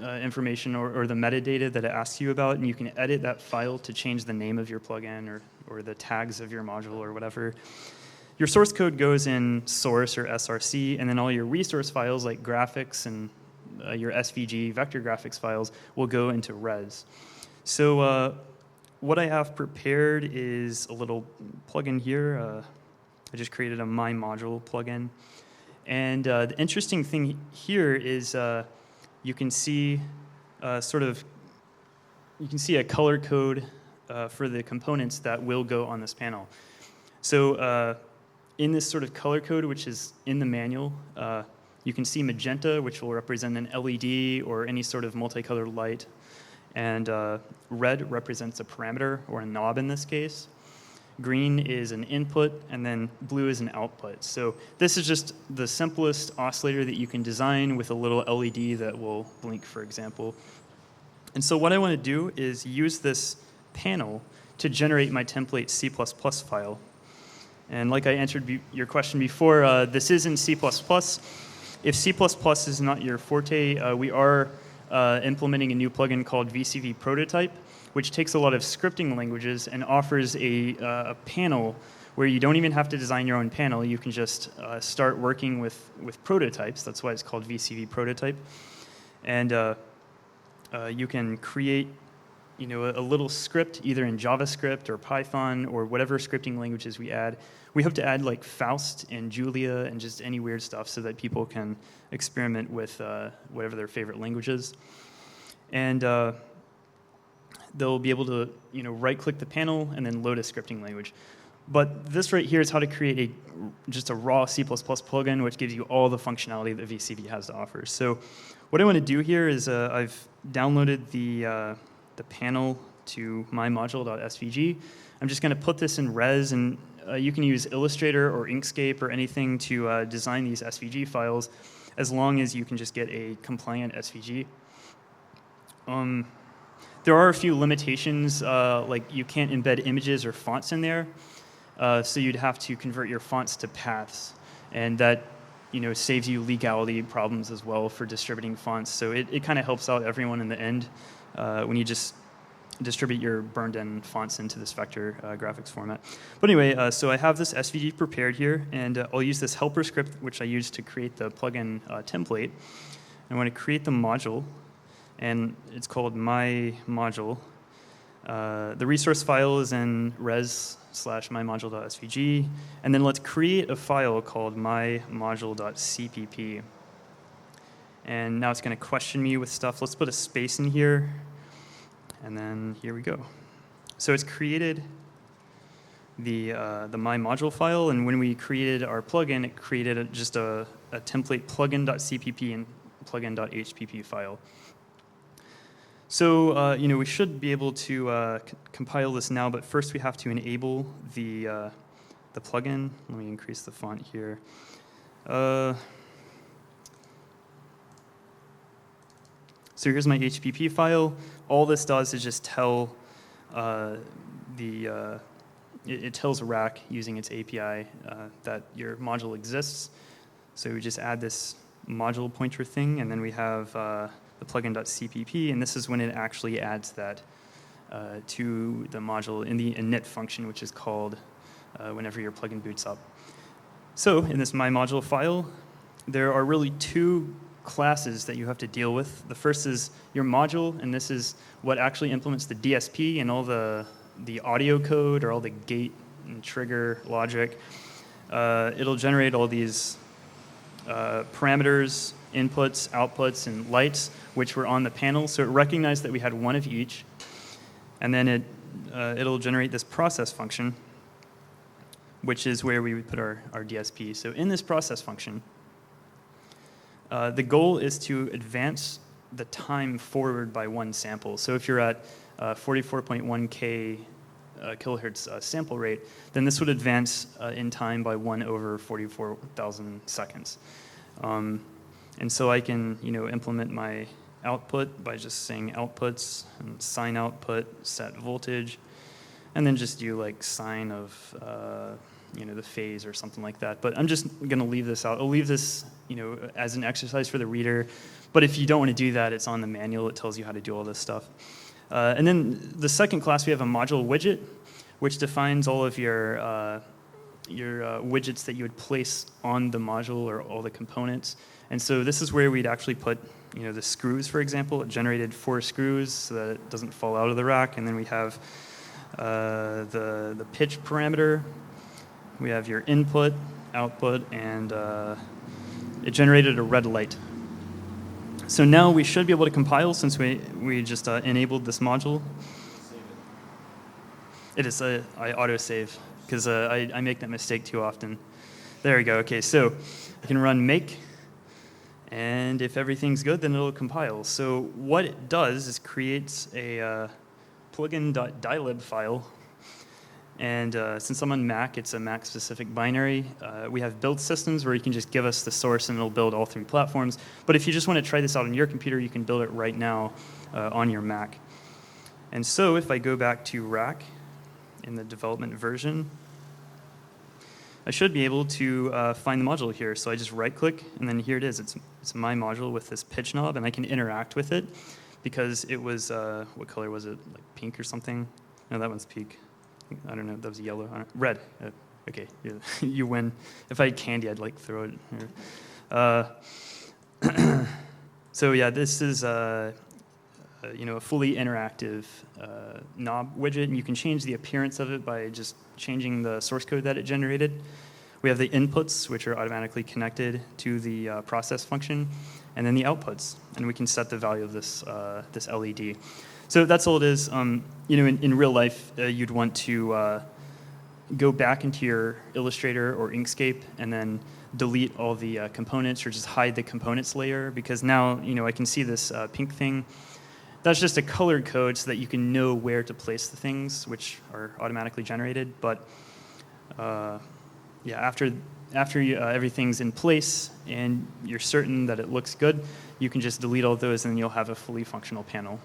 information or the metadata that it asks you about, and you can edit that file to change the name of your plugin or the tags of your module or whatever. Your source code goes in source or SRC, and then all your resource files like graphics and your SVG vector graphics files will go into res. So what I have prepared is a little plugin here. I just created a my module plugin. And the interesting thing here is you can see you can see a color code for the components that will go on this panel. So in this sort of color code, which is in the manual, you can see magenta, which will represent an LED or any sort of multicolored light. And red represents a parameter, or a knob in this case. Green is an input, and then blue is an output. So this is just the simplest oscillator that you can design with a little LED that will blink, for example. And so what I want to do is use this panel to generate my template C++ file. And like I answered your question before, this is in C++. If C++ is not your forte, we are implementing a new plugin called VCV Prototype, which takes a lot of scripting languages and offers a panel where you don't even have to design your own panel. You can just start working with prototypes. That's why it's called VCV Prototype. And you can create a little script either in JavaScript or Python or whatever scripting languages we add. We hope to add like Faust and Julia and just any weird stuff so that people can experiment with whatever their favorite language is. And they'll be able to right-click the panel and then load a scripting language. But this right here is how to create just a raw C++ plugin, which gives you all the functionality that VCV has to offer. So what I want to do here is I've downloaded the panel to mymodule.svg. I'm just going to put this in res, and you can use Illustrator or Inkscape or anything to design these SVG files, as long as you can just get a compliant SVG. There are a few limitations, like you can't embed images or fonts in there. So you'd have to convert your fonts to paths, and that saves you legality problems as well for distributing fonts. So it kind of helps out everyone in the end when you just distribute your burned-in fonts into this vector graphics format. But anyway, so I have this SVG prepared here, and I'll use this helper script, which I use to create the plugin template. I want to create the module, and it's called mymodule. The resource file is in res/mymodule.svg, and then let's create a file called mymodule.cpp. And now it's going to question me with stuff. Let's put a space in here, and then here we go. So it's created the mymodule file, and when we created our plugin, it created just a template plugin.cpp and plugin.hpp file. So we should be able to compile this now, but first we have to enable the plugin. Let me increase the font here. So here's my HPP file. All this does is just tell it tells Rack using its API that your module exists. So we just add this module pointer thing, and then we have the plugin.cpp, and this is when it actually adds that to the module in the init function, which is called whenever your plugin boots up. So in this mymodule file, there are really two classes that you have to deal with. The first is your module, and this is what actually implements the DSP and all the audio code or all the gate and trigger logic. It'll generate all these parameters, inputs, outputs, and lights, which were on the panel. So it recognized that we had one of each. And then it'll generate this process function, which is where we would put our DSP. So in this process function, the goal is to advance the time forward by one sample. So if you're at 44.1K kilohertz sample rate, then this would advance in time by 1 over 44,000 seconds. And so I can, implement my output by just saying outputs and sine output, set voltage, and then just do like sine of the phase or something like that. But I'm just going to leave this out. I'll leave this as an exercise for the reader. But if you don't want to do that, it's on the manual. It tells you how to do all this stuff. And then the second class, we have a module widget, which defines all of your widgets that you would place on the module or all the components. And so this is where we'd actually put the screws, for example. It generated 4 screws so that it doesn't fall out of the rack. And then we have the pitch parameter. We have your input, output, and it generated a red light. So now we should be able to compile since we just enabled this module. It is I autosave because I make that mistake too often. There we go. Okay, so I can run make, and if everything's good, then it'll compile. So what it does is creates a plugin.dylib file. And since I'm on Mac, it's a Mac-specific binary. We have build systems where you can just give us the source and it'll build all 3 platforms. But if you just want to try this out on your computer, you can build it right now on your Mac. And so if I go back to Rack in the development version, I should be able to find the module here. So I just right-click, and then here it is. It's my module with this pitch knob, and I can interact with it because it was, what color was it? Like pink or something? No, that one's pink. I don't know, that was yellow. Red. Okay, you win. If I had candy, I'd throw it here. So yeah, this is a fully interactive knob widget, and you can change the appearance of it by just changing the source code that it generated. We have the inputs, which are automatically connected to the process function, and then the outputs, and we can set the value of this LED. So that's all it is. In real life, you'd want to go back into your Illustrator or Inkscape and then delete all the components or just hide the components layer, because now, I can see this pink thing. That's just a colored code so that you can know where to place the things, which are automatically generated. But after everything's in place and you're certain that it looks good, you can just delete all those and then you'll have a fully functional panel.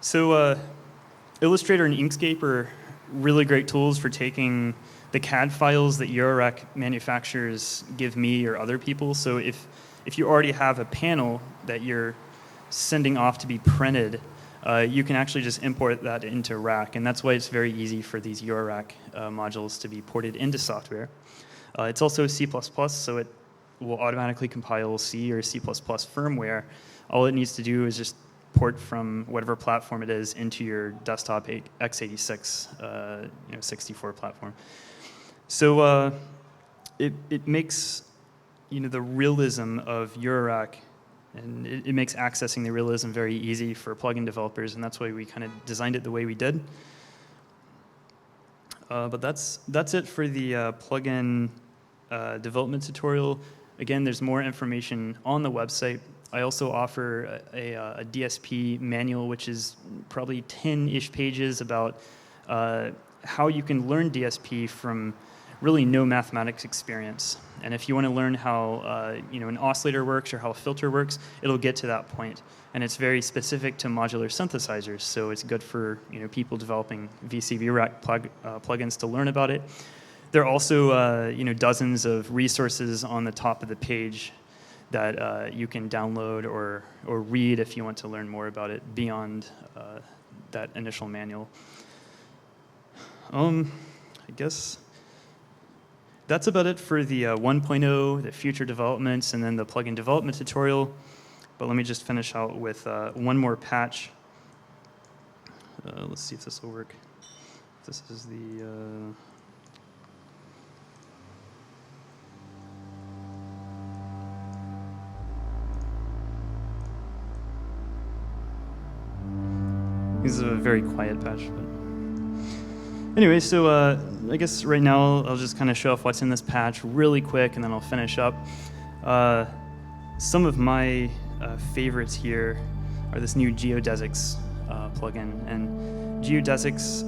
So Illustrator and Inkscape are really great tools for taking the CAD files that Eurorack manufacturers give me or other people. So if you already have a panel that you're sending off to be printed, you can actually just import that into Rack, and that's why it's very easy for these Eurorack modules to be ported into software. It's also C++, so it will automatically compile C or C++ firmware. All it needs to do is just port from whatever platform it is into your desktop x86 64 platform. So it makes the realism of Eurorack, and it makes accessing the realism very easy for plugin developers, and that's why we kind of designed it the way we did. But that's it for the plugin development tutorial. Again, there's more information on the website. I also offer a DSP manual, which is probably 10-ish pages about how you can learn DSP from really no mathematics experience. And if you want to learn how an oscillator works or how a filter works, it'll get to that point. And it's very specific to modular synthesizers, so it's good for people developing VCV Rack plugins to learn about it. There are also dozens of resources on the top of the page that you can download or read if you want to learn more about it beyond that initial manual. I guess that's about it for the 1.0, the future developments, and then the plugin development tutorial. But let me just finish out with one more patch. Let's see if this will work. This is the... This is a very quiet patch. But anyway, so I guess right now I'll just kind of show off what's in this patch really quick, and then I'll finish up. Some of my favorites here are this new Geodesics plugin. And Geodesics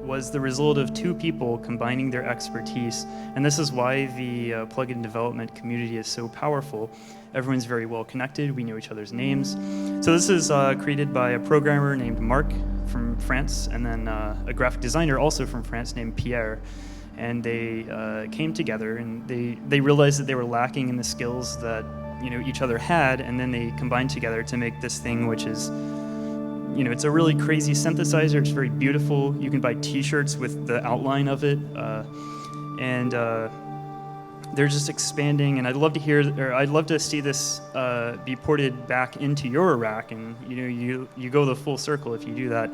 was the result of two people combining their expertise. And this is why the plugin development community is so powerful. Everyone's very well connected. We know each other's names. So this is created by a programmer named Marc from France, and then a graphic designer also from France named Pierre. And they came together, and they realized that they were lacking in the skills that each other had, and then they combined together to make this thing, which is it's a really crazy synthesizer. It's very beautiful. You can buy T-shirts with the outline of it, and they're just expanding. And I'd love to see this be ported back into Eurorack, and you go the full circle if you do that.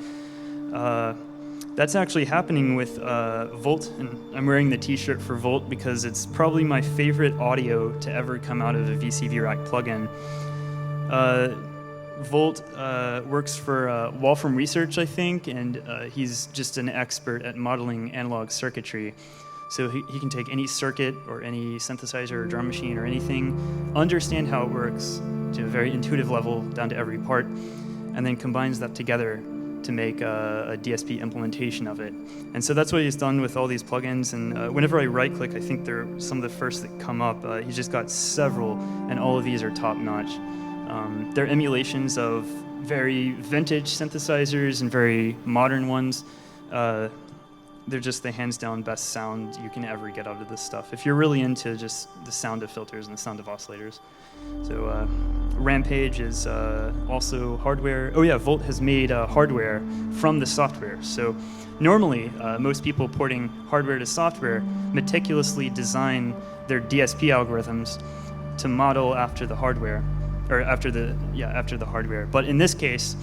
That's actually happening with Volt, and I'm wearing the T-shirt for Volt because it's probably my favorite audio to ever come out of a VCV Rack plugin. Volt works for Wolfram Research, I think, and he's just an expert at modeling analog circuitry. So he can take any circuit or any synthesizer or drum machine or anything, understand how it works to a very intuitive level down to every part, and then combines that together to make a DSP implementation of it. And so that's what he's done with all these plugins. And whenever I right-click, I think they're some of the first that come up. He's just got several, and all of these are top-notch. They're emulations of very vintage synthesizers and very modern ones. They're just the hands-down best sound you can ever get out of this stuff, if you're really into just the sound of filters and the sound of oscillators. So Rampage is also hardware. Oh yeah, Volt has made hardware from the software. So normally, most people porting hardware to software meticulously design their DSP algorithms to model after the hardware, or after the hardware. But in this case,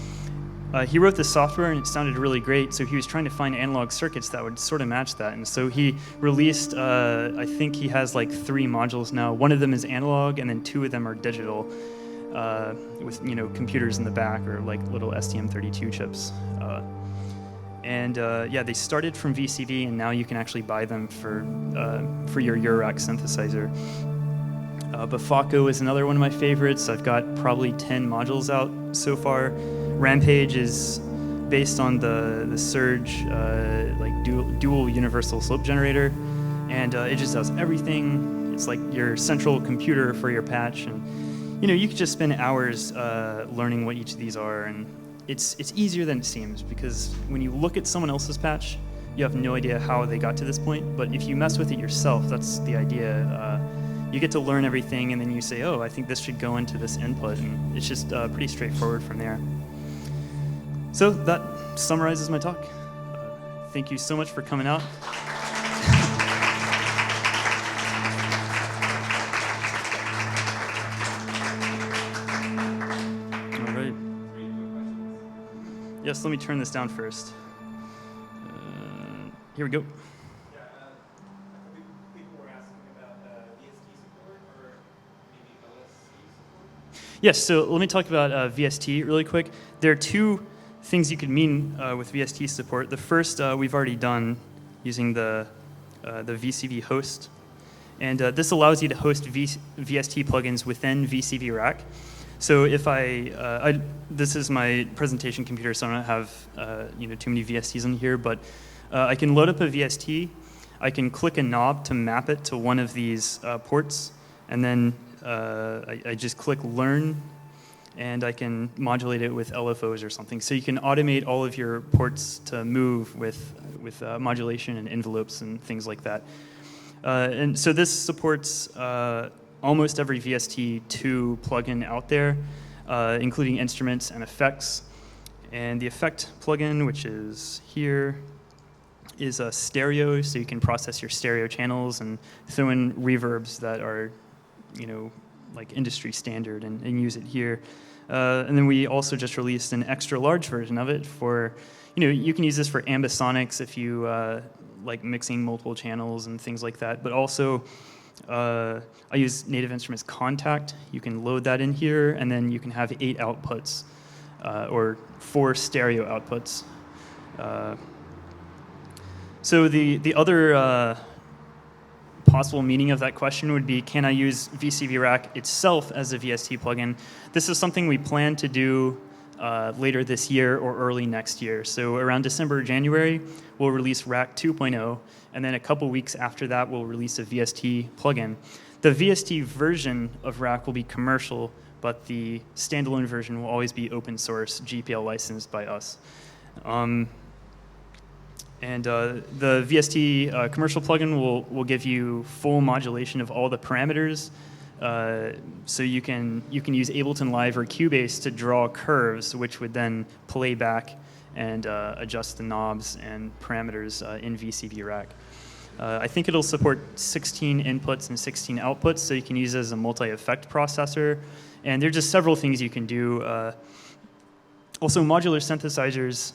he wrote the software and it sounded really great, so he was trying to find analog circuits that would sort of match that. And so he released, I think he has like 3 modules now. One of them is analog, and then 2 of them are digital. with computers in the back or like little STM32 chips. Yeah, they started from VCV, and now you can actually buy them for your Eurorack synthesizer. Bafako is another one of my favorites. I've got probably 10 modules out so far. Rampage is based on the Surge like dual universal slope generator, and it just does everything. It's like your central computer for your patch, and you could just spend hours learning what each of these are, and it's easier than it seems, because when you look at someone else's patch, you have no idea how they got to this point. But if you mess with it yourself, that's the idea. You get to learn everything, and then you say, oh, I think this should go into this input, and it's just pretty straightforward from there. So that summarizes my talk. Thank you so much for coming out. All right. Yes, let me turn this down first. Here we go. Yes, so let me talk about VST really quick. There are two things you could mean with VST support. The first we've already done using the VCV host. And this allows you to host VST plugins within VCV Rack. So if this is my presentation computer, so I don't have too many VSTs in here, but I can load up a VST. I can click a knob to map it to one of these ports, and then I just click learn, and I can modulate it with LFOs or something. So you can automate all of your ports to move with modulation and envelopes and things like that. And so this supports almost every VST2 plugin out there, including instruments and effects. And the effect plugin, which is here, is a stereo, so you can process your stereo channels and throw in reverbs that are like industry standard and use it here. And then we also just released an extra large version of it for, you can use this for ambisonics if you like mixing multiple channels and things like that. But also, I use Native Instruments Contact. You can load that in here, and then you can have 8 outputs or 4 stereo outputs. So the other possible meaning of that question would be, can I use VCV Rack itself as a VST plugin? This is something we plan to do later this year or early next year. So around December or January, we'll release Rack 2.0, and then a couple weeks after that, we'll release a VST plugin. The VST version of Rack will be commercial, but the standalone version will always be open source, GPL licensed by us. And the VST commercial plugin will give you full modulation of all the parameters. So you can use Ableton Live or Cubase to draw curves, which would then play back and adjust the knobs and parameters in VCV Rack. I think it'll support 16 inputs and 16 outputs, so you can use it as a multi-effect processor. And there are just several things you can do. Also, modular synthesizers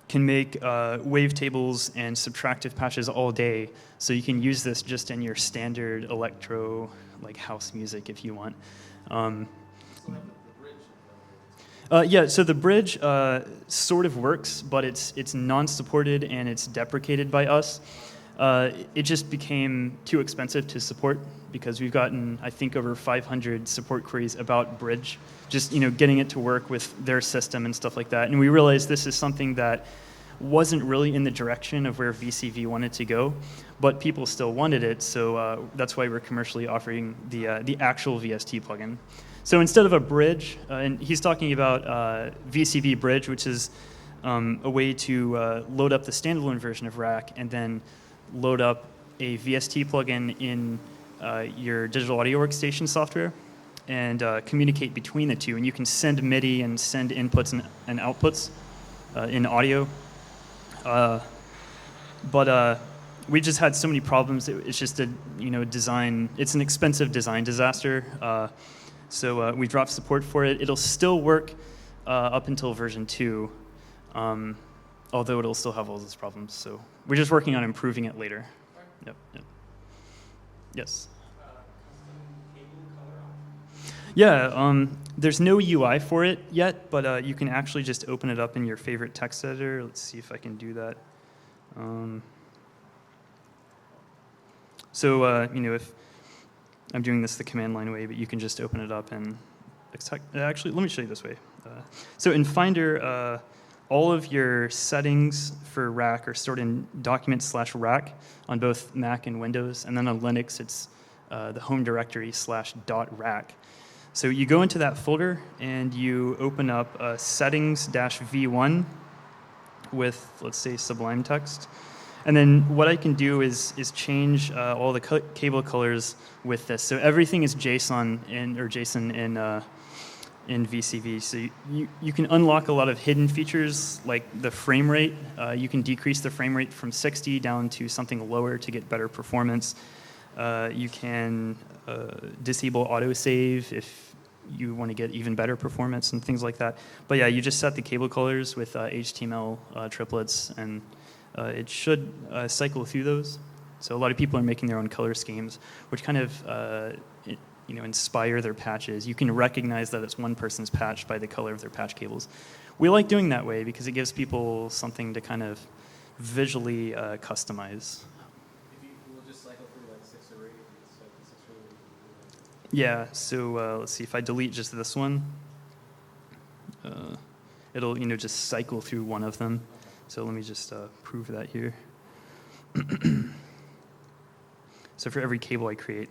can make wavetables and subtractive patches all day, so you can use this just in your standard electro, like house music, if you want. Yeah, so the bridge sort of works, but it's non-supported and it's deprecated by us. It just became too expensive to support because we've gotten, I think, over 500 support queries about bridge, just getting it to work with their system and stuff like that. And we realized this is something that wasn't really in the direction of where VCV wanted to go, but people still wanted it, so that's why we're commercially offering the actual VST plugin. So instead of a bridge, and he's talking about VCV Bridge, which is a way to load up the standalone version of Rack and then load up a VST plugin in your digital audio workstation software and communicate between the two. And you can send MIDI and send inputs and outputs in audio. But we just had so many problems. It's just a design. It's an expensive design disaster. So we dropped support for it. It'll still work up until version 2, although it'll still have all those problems. So we're just working on improving it later. Yep. Yes. Yeah, there's no UI for it yet, but you can actually just open it up in your favorite text editor. Let's see if I can do that. If I'm doing this the command line way, but you can just open it up and actually, let me show you this way. So in Finder, all of your settings for Rack are stored in document/rack on both Mac and Windows, and then on Linux, it's the home directory /.rack. So you go into that folder and you open up settings-v1 with, let's say, Sublime text. And then what I can do is change all the cable colors with this. So everything is JSON in VCV. So you can unlock a lot of hidden features like the frame rate. You can decrease the frame rate from 60 down to something lower to get better performance. You can disable autosave if you want to get even better performance and things like that. But yeah, you just set the cable colors with HTML triplets, and it should cycle through those. So a lot of people are making their own color schemes, which kind of inspire their patches. You can recognize that it's one person's patch by the color of their patch cables. We like doing that way because it gives people something to kind of visually customize. We'll just cycle through like 6 or 8. It's like 6 or 8. Yeah, so let's see, if I delete just this one, it'll just cycle through one of them. So let me just prove that here. So for every cable I create,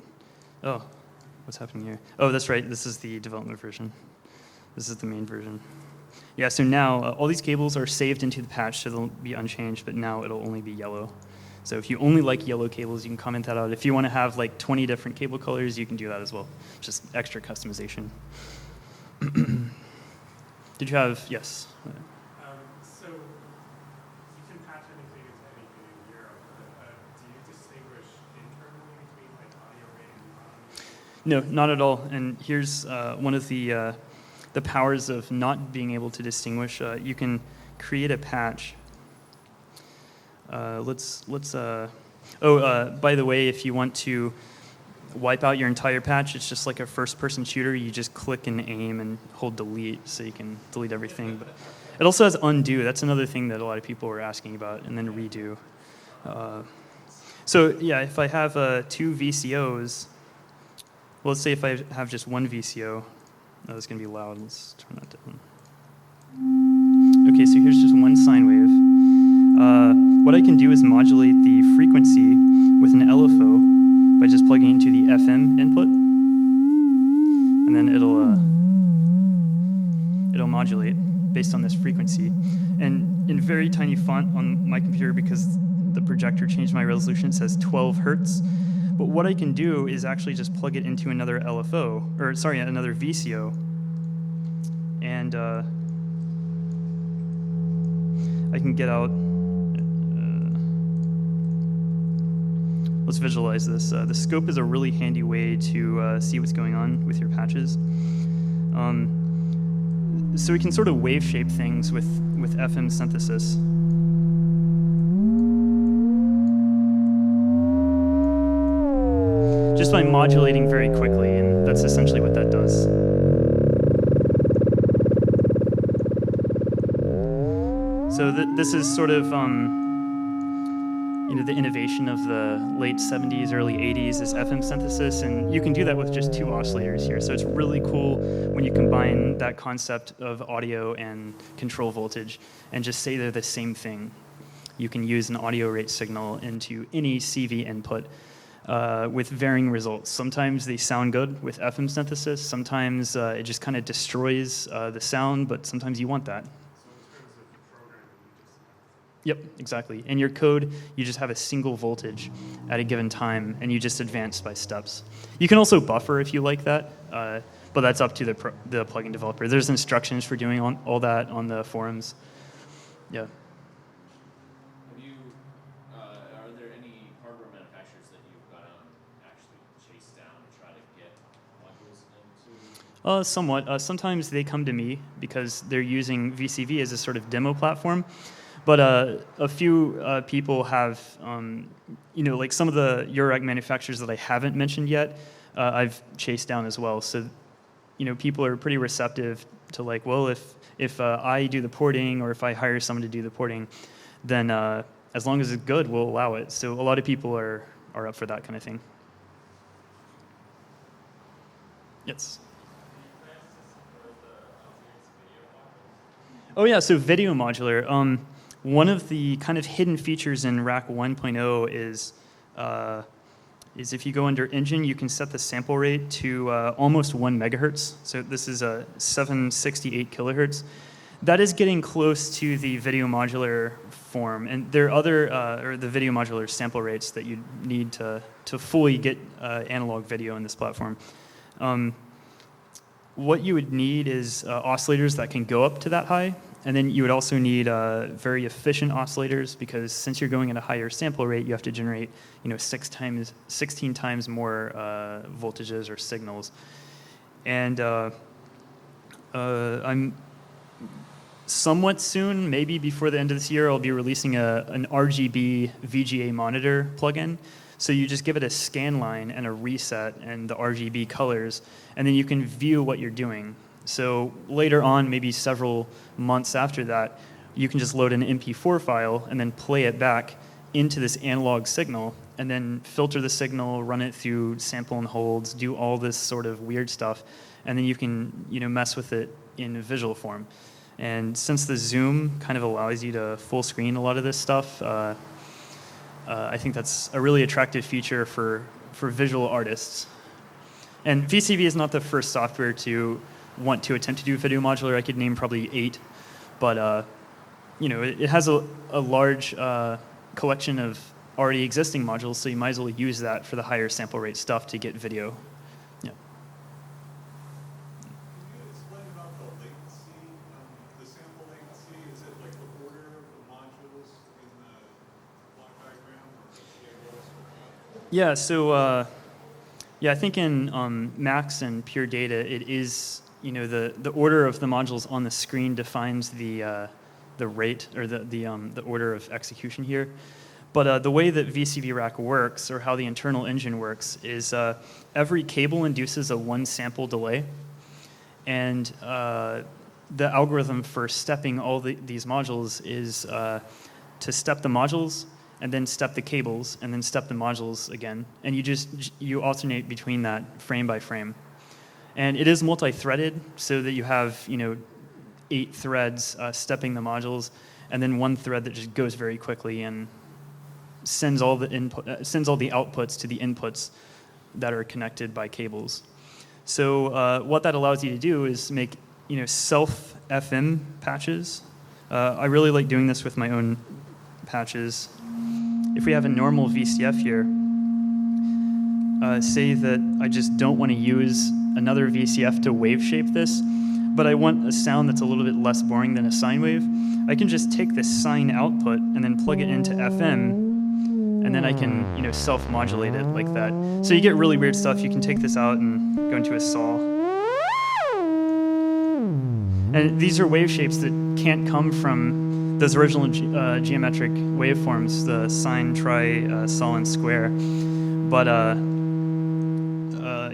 oh, what's happening here? Oh, that's right, this is the development version. This is the main version. Yeah, so now all these cables are saved into the patch, so they'll be unchanged, but now it'll only be yellow. So if you only like yellow cables, you can comment that out. If you want to have like 20 different cable colors, you can do that as well. Just extra customization. Did you have, yes? So you can patch anything into anything in Euro, but do you distinguish internally between like audio rate and No, not at all. And here's one of the powers of not being able to distinguish. You can create a patch. By the way, if you want to wipe out your entire patch, it's just like a first-person shooter. You just click and aim and hold delete, so you can delete everything. But it also has undo. That's another thing that a lot of people were asking about, and then redo. So yeah, if I have 2 VCOs, well, let's say if I have just one VCO, oh, that's going to be loud. Let's turn that down. Okay, so here's just one sine wave. What I can do is modulate the frequency with an LFO by just plugging into the FM input, and then it'll modulate based on this frequency. And in very tiny font on my computer, because the projector changed my resolution, it says 12 hertz. But what I can do is actually just plug it into another another VCO, and I can get out. Let's visualize this. The scope is a really handy way to see what's going on with your patches. So we can sort of wave shape things with FM synthesis. Just by modulating very quickly, and that's essentially what that does. So this is sort of the innovation of the late 70s, early 80s is FM synthesis, and you can do that with just 2 oscillators here. So it's really cool when you combine that concept of audio and control voltage and just say they're the same thing. You can use an audio rate signal into any CV input with varying results. Sometimes they sound good with FM synthesis. Sometimes it just kind of destroys the sound, but sometimes you want that. Yep, exactly. In your code, you just have a single voltage at a given time, and you just advance by steps. You can also buffer if you like that, but that's up to the plugin developer. There's instructions for doing all that on the forums. Yeah. Are there any hardware manufacturers that you've gone out and actually chased down and try to get modules into? Somewhat. Sometimes they come to me because they're using VCV as a sort of demo platform. But a few people have, like some of the Eurorack manufacturers that I haven't mentioned yet, I've chased down as well. So, people are pretty receptive to like, well, if I do the porting or if I hire someone to do the porting, then as long as it's good, we'll allow it. So a lot of people are up for that kind of thing. Yes. Oh yeah, so video modular. One of the kind of hidden features in Rack 1.0 is if you go under engine, you can set the sample rate to almost 1 megahertz. So this is a 768 kilohertz. That is getting close to the video modular form, and there are other, or the video modular sample rates that you need to fully get analog video in this platform. What you would need is oscillators that can go up to that high, and then you would also need very efficient oscillators, because since you're going at a higher sample rate, you have to generate 16 times more voltages or signals. And I'm somewhat soon, maybe before the end of this year, I'll be releasing an RGB VGA monitor plugin. So you just give it a scan line and a reset and the RGB colors, and then you can view what you're doing. So later on, maybe several months after that, you can just load an MP4 file and then play it back into this analog signal, and then filter the signal, run it through sample and holds, do all this sort of weird stuff, and then you can mess with it in visual form. And since the zoom kind of allows you to full screen a lot of this stuff, I think that's a really attractive feature for visual artists. And VCV is not the first software to want to attempt to do video modular. I could name probably 8, but it has a large collection of already existing modules, so you might as well use that for the higher sample rate stuff to get video. Yeah. Can you explain about the latency, the sample latency? Is it like the order of the modules in the block diagram, or Yeah, so I think in Max and Pure Data, it is the order of the modules on the screen defines the rate, or the order of execution here. But the way that VCV Rack works, or how the internal engine works, is every cable induces a 1 sample delay, and the algorithm for stepping all these modules is to step the modules, and then step the cables, and then step the modules again. And you alternate between that frame by frame. And it is multi-threaded, so that you have 8 threads stepping the modules, and then 1 thread that just goes very quickly and sends all the outputs to the inputs that are connected by cables. So what that allows you to do is make self FM patches. I really like doing this with my own patches. If we have a normal VCF here, say that I just don't want to use another VCF to wave shape this, but I want a sound that's a little bit less boring than a sine wave, I can just take this sine output and then plug it into FM, and then I can self-modulate it like that. So you get really weird stuff. You can take this out and go into a saw. And these are wave shapes that can't come from those original geometric waveforms, the sine, tri, sol, and square. But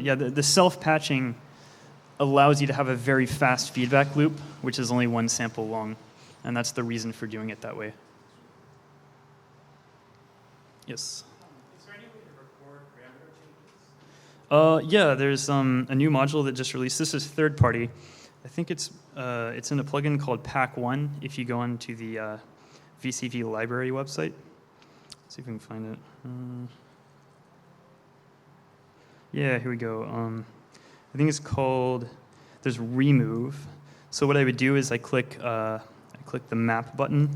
the self-patching allows you to have a very fast feedback loop, which is only 1 sample long. And that's the reason for doing it that way. Yes? Is there any way to record parameter changes? Yeah, there's a new module that just released. This is third party. I think it's in a plugin called Pack 1 if you go onto the VCV library website. Let's see if we can find it. Yeah, here we go. I think it's called, there's remove. So what I would do is I click the map button,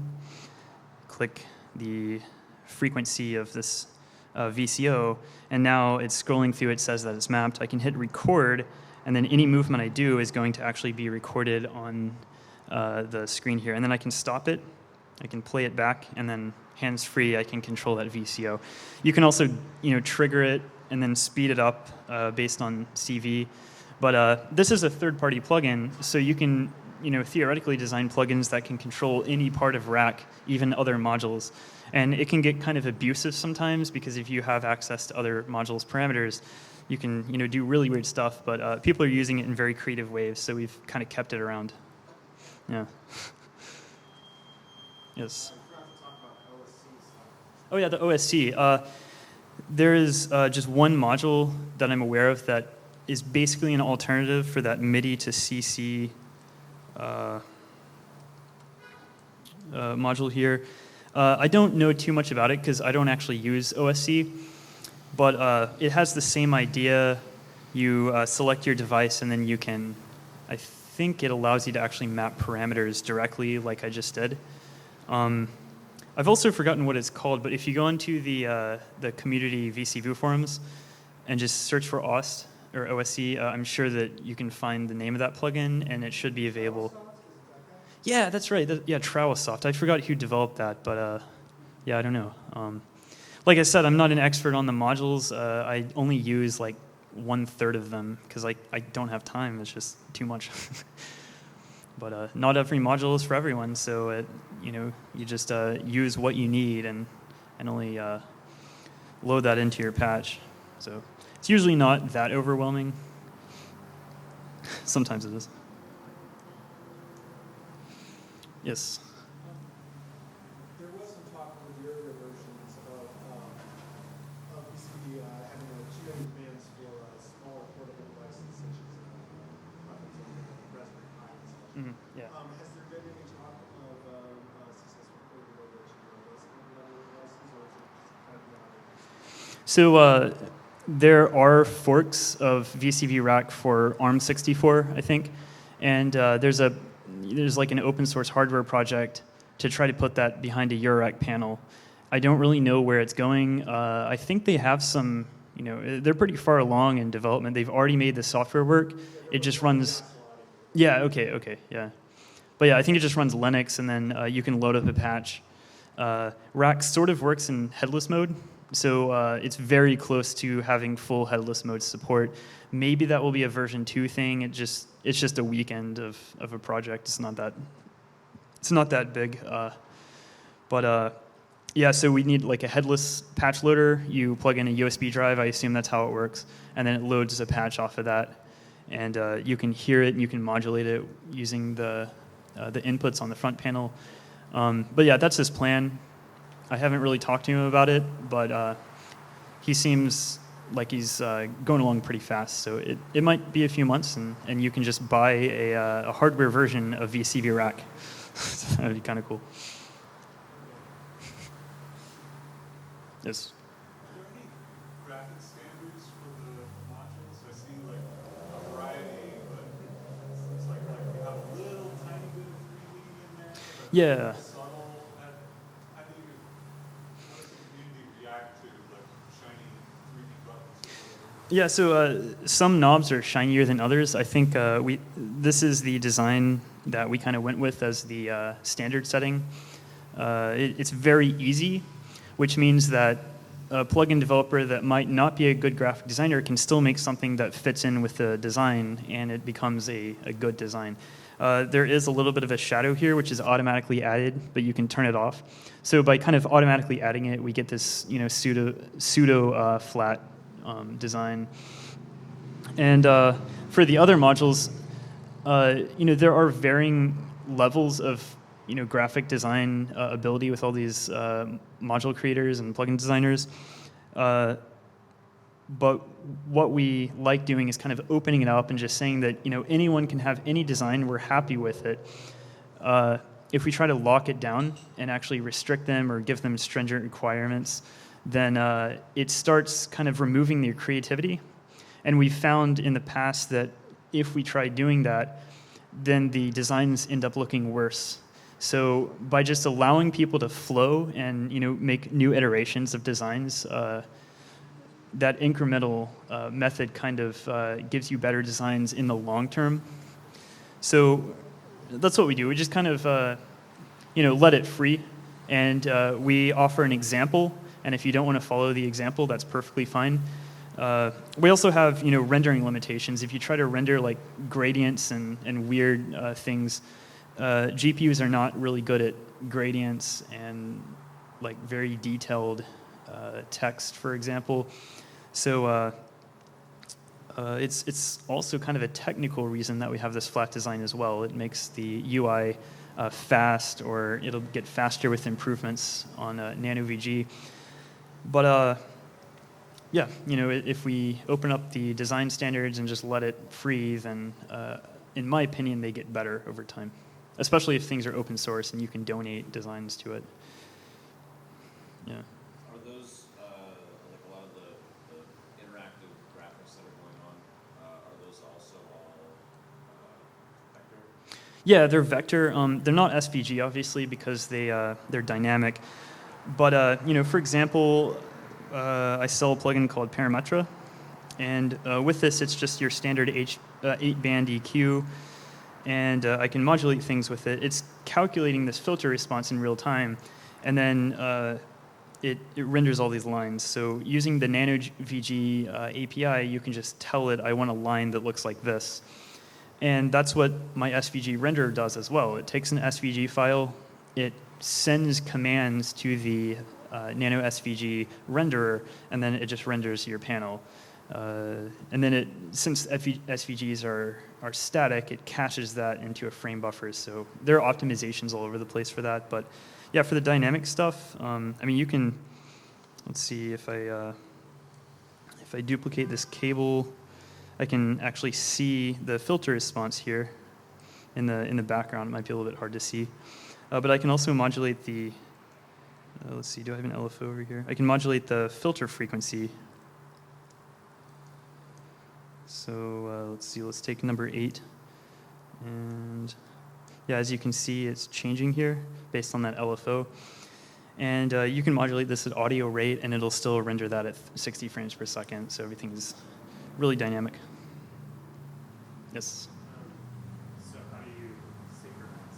click the frequency of this VCO, and now it's scrolling through, it says that it's mapped. I can hit record, and then any movement I do is going to actually be recorded on the screen here. And then I can stop it, I can play it back, and then hands-free I can control that VCO. You can also trigger it and then speed it up based on CV. But this is a third-party plugin, so you can theoretically design plugins that can control any part of Rack, even other modules. And it can get kind of abusive sometimes, because if you have access to other modules' parameters, you can do really weird stuff, but people are using it in very creative ways, so we've kind of kept it around. Yeah. Yes. Oh yeah, the OSC. There is just one module that I'm aware of that is basically an alternative for that MIDI to CC module here. I don't know too much about it because I don't actually use OSC, but it has the same idea. You select your device and then you can, I think it allows you to actually map parameters directly like I just did. I've also forgotten what it's called, but if you go into the community VCV forums and just search for OST or OSC, I'm sure that you can find the name of that plugin and it should be available. Yeah, that's right. Yeah, Trowelsoft. I forgot who developed that, but yeah, I don't know. Like I said, I'm not an expert on the modules. I only use like 1/3 of them because I don't have time. It's just too much. But not every module is for everyone, so you just use what you need and only load that into your patch. So it's usually not that overwhelming. Sometimes it is. Yes. There was some talk in the earlier versions of VCV having geo commands for smaller portable devices such as Raspberry Pi and such. Mm-hmm. Yeah. Has there been any talk of successful implementation of those kind of level devices, or is it just kind of beyond? So there are forks of VCV Rack for ARM64, I think, and there's like an open source hardware project to try to put that behind a Eurorack panel. I don't really know where it's going. I think they have some, they're pretty far along in development. They've already made the software work. It just runs. Yeah. Okay. Yeah. But yeah, I think it just runs Linux, and then you can load up a patch. Rack sort of works in headless mode, so it's very close to having full headless mode support. Maybe that will be a version 2 thing. It's just a weekend of a project. It's not that big. But yeah, so we need like a headless patch loader. You plug in a USB drive. I assume that's how it works, and then it loads a patch off of that, and you can hear it and you can modulate it using the inputs on the front panel. But yeah, that's his plan. I haven't really talked to him about it, but he seems like he's going along pretty fast. So it might be a few months, and you can just buy a hardware version of VCV Rack. That would be kind of cool. Yes. Are there any graphic standards for the modules? I see like a variety, but it's like we have a little tiny bit of 3D in there. But Yeah. subtle. How does the community react to like shiny 3D buttons? Yeah, so some knobs are shinier than others. I think this is the design that we kind of went with as the standard setting. It's very easy, which means that a plugin developer that might not be a good graphic designer can still make something that fits in with the design, and it becomes a good design. There is a little bit of a shadow here, which is automatically added, but you can turn it off. So by kind of automatically adding it, we get this pseudo flat design. And for the other modules, there are varying levels of graphic design ability with all these module creators and plugin designers. But what we like doing is kind of opening it up and just saying that anyone can have any design. We're happy with it. If we try to lock it down and actually restrict them or give them stringent requirements, then it starts kind of removing their creativity. And we found in the past that if we try doing that, then the designs end up looking worse. So by just allowing people to flow and make new iterations of designs, that incremental method kind of gives you better designs in the long term. So that's what we do. We just kind of let it free, and we offer an example. And if you don't want to follow the example, that's perfectly fine. We also have rendering limitations. If you try to render like gradients and weird things, GPUs are not really good at gradients and like very detailed text, for example. So It's also kind of a technical reason that we have this flat design as well. It makes the UI fast, or it'll get faster with improvements on Nano VG. But yeah, if we open up the design standards and just let it free, then in my opinion, they get better over time, especially if things are open source and you can donate designs to it. Yeah. Are those, like a lot of the interactive graphics that are going on, are those also all vector? Yeah, they're vector. They're not SVG, obviously, because they're dynamic. But for example, I sell a plugin called Parametra, and with this, it's just your standard 8-band EQ, and I can modulate things with it. It's calculating this filter response in real time, and then it renders all these lines. So using the Nano VG API, you can just tell it, I want a line that looks like this. And that's what my SVG renderer does as well. It takes an SVG file, it sends commands to the Nano SVG renderer, and then it just renders your panel. And then since SVGs are static, it caches that into a frame buffer. So there are optimizations all over the place for that. But yeah, for the dynamic stuff, I mean, you can, let's see, if I duplicate this cable, I can actually see the filter response here in the background. It might be a little bit hard to see. But I can also modulate the, let's see, do I have an LFO over here? I can modulate the filter frequency. So let's see, let's take number 8. And yeah, as you can see, it's changing here based on that LFO. And you can modulate this at audio rate, and it'll still render that at 60 frames per second. So everything's really dynamic. Yes? So how do you synchronize?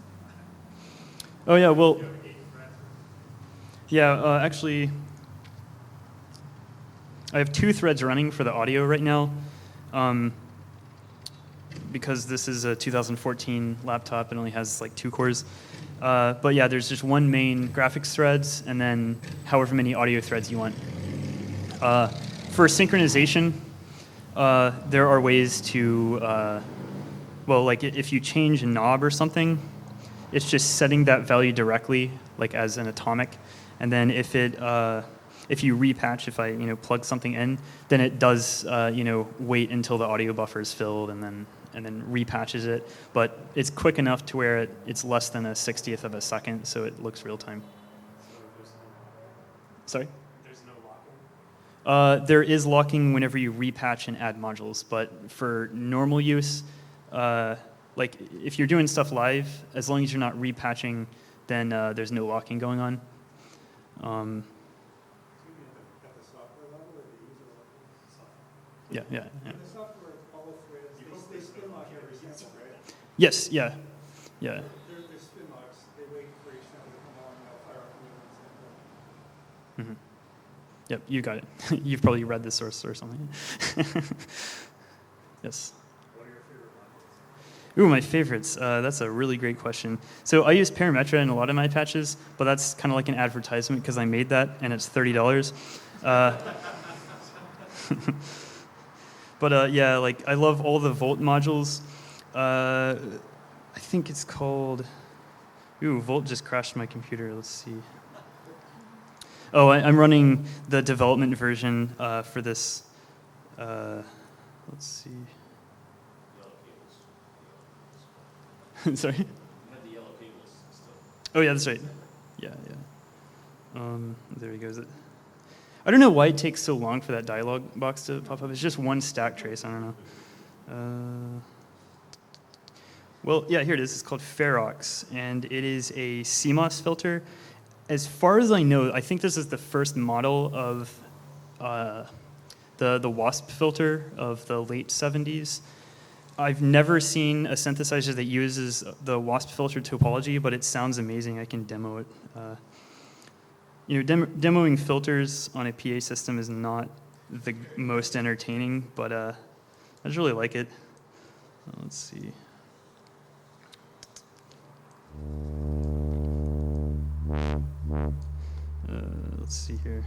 Oh, yeah, well, You have 8 threads. yeah, actually, I have 2 threads running for the audio right now. Because this is a 2014 laptop, it only has like 2 cores. But yeah, there's just one main graphics threads, and then however many audio threads you want. For synchronization, there are ways to, well, like if you change a knob or something, it's just setting that value directly, like as an atomic, and then if you repatch, if I plug something in, then it does wait until the audio buffer is filled and then repatches it. But it's quick enough to where it's less than a 60th of a second, so it looks real time. Sorry? There's no locking? There is locking whenever you repatch and add modules, but for normal use, like if you're doing stuff live, as long as you're not repatching, then there's no locking going on. At the software level or the user level? Yeah. In the software, all the threads, they spin lock every sample, right? Yes, yeah. They're spin locks. They wait for each sample to come on, and they'll fire off a new one sample. Yep, you got it. You've probably read the source or something. Yes. What are your favorite modules? Ooh, my favorites. That's a really great question. So I use Parametra in a lot of my patches, but that's kind of like an advertisement because I made that, and it's $30. But yeah, like I love all the Volt modules. I think it's called. Ooh, Volt just crashed my computer. Let's see. Oh, I'm running the development version for this. Let's see. Sorry? You have the yellow cables still. Oh, yeah, that's right. Yeah. There he goes. I don't know why it takes so long for that dialog box to pop up. It's just one stack trace. I don't know. Well, yeah, here it is. It's called Ferox, and it is a CMOS filter. As far as I know, I think this is the first model of the WASP filter of the late 70s. I've never seen a synthesizer that uses the WASP filter topology, but it sounds amazing. I can demo it. Demoing filters on a PA system is not the most entertaining, but I just really like it. Let's see. Let's see here.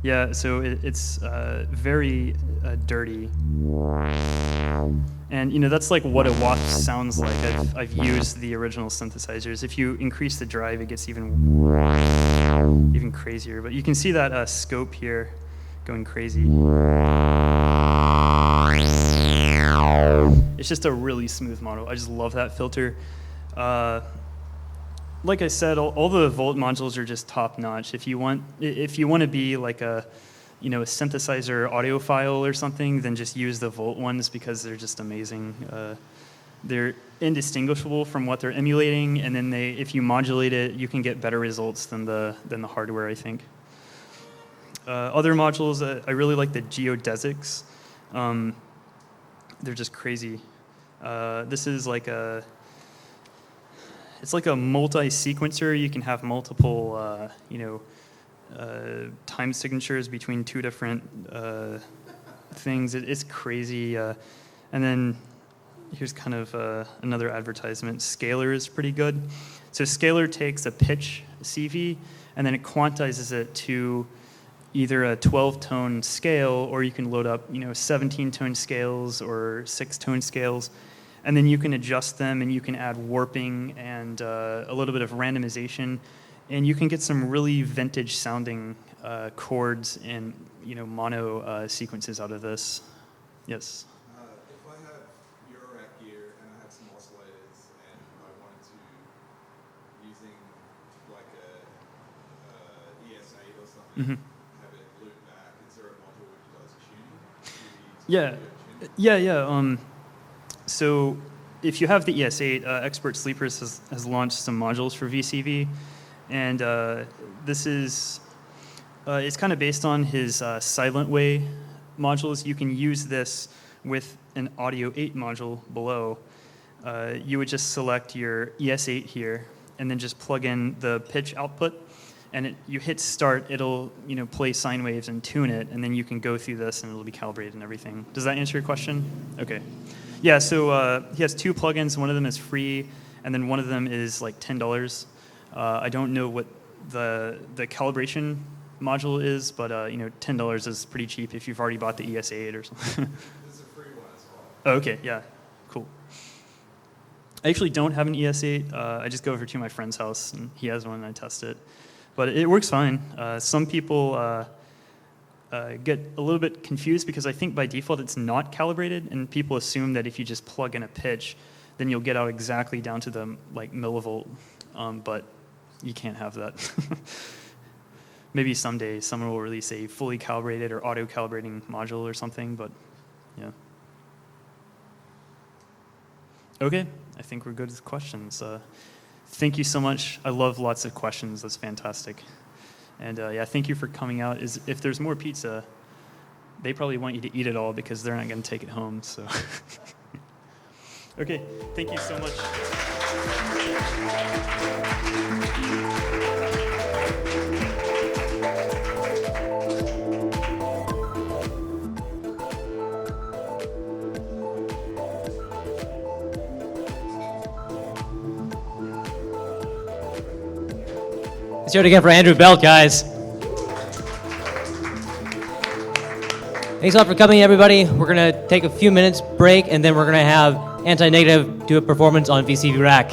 Yeah, so it's very dirty. And that's like what a wasp sounds like. I've used the original synthesizers. If you increase the drive, it gets even crazier. But you can see that scope here going crazy. It's just a really smooth model. I just love that filter. Like I said, all the Volt modules are just top notch. If you want to be like a synthesizer audiophile or something, then just use the Volt ones because they're just amazing. They're indistinguishable from what they're emulating, and then if you modulate it, you can get better results than the hardware, I think. Other modules, I really like the Geodesics. They're just crazy. This is like it's like a multi-sequencer. You can have multiple, time signatures between two different things. It's crazy. And then here's kind of another advertisement. Scalar is pretty good. So Scalar takes a pitch CV and then it quantizes it to either a 12-tone scale, or you can load up 17-tone scales or 6-tone scales. And then you can adjust them, and you can add warping and a little bit of randomization, and you can get some really vintage-sounding chords and mono sequences out of this. Yes. If I had Eurorack gear and I had some oscillators and I wanted to, using like a ES8 or something, have it loop back, is there a module which does tuning? Yeah. So if you have the ES8, Expert Sleepers has launched some modules for VCV, and this is it's kind of based on his Silent Way modules. You can use this with an Audio 8 module below. You would just select your ES8 here, and then just plug in the pitch output, and you hit start. It'll play sine waves and tune it, and then you can go through this, and it'll be calibrated and everything. Does that answer your question? Okay. Yeah, so he has two plugins. One of them is free, and then one of them is like $10. I don't know what the calibration module is, but $10 is pretty cheap if you've already bought the ES8 or something. There's a free one as well. Oh, okay, yeah, cool. I actually don't have an ES8. I just go over to my friend's house, and he has one, and I test it. But it works fine. Some people get a little bit confused because I think by default it's not calibrated, and people assume that if you just plug in a pitch, then you'll get out exactly down to the millivolt, but you can't have that. Maybe someday someone will release a fully calibrated or auto-calibrating module or something, but yeah. Okay, I think we're good with questions. Thank you so much. I love lots of questions. That's fantastic. And thank you for coming out. If there's more pizza, they probably want you to eat it all because they're not going to take it home. So, okay, thank you so much. Let's hear it again for Andrew Belt, guys. Thanks a lot for coming, everybody. We're going to take a few minutes break, and then we're going to have Anti-Negative do a performance on VCV Rack.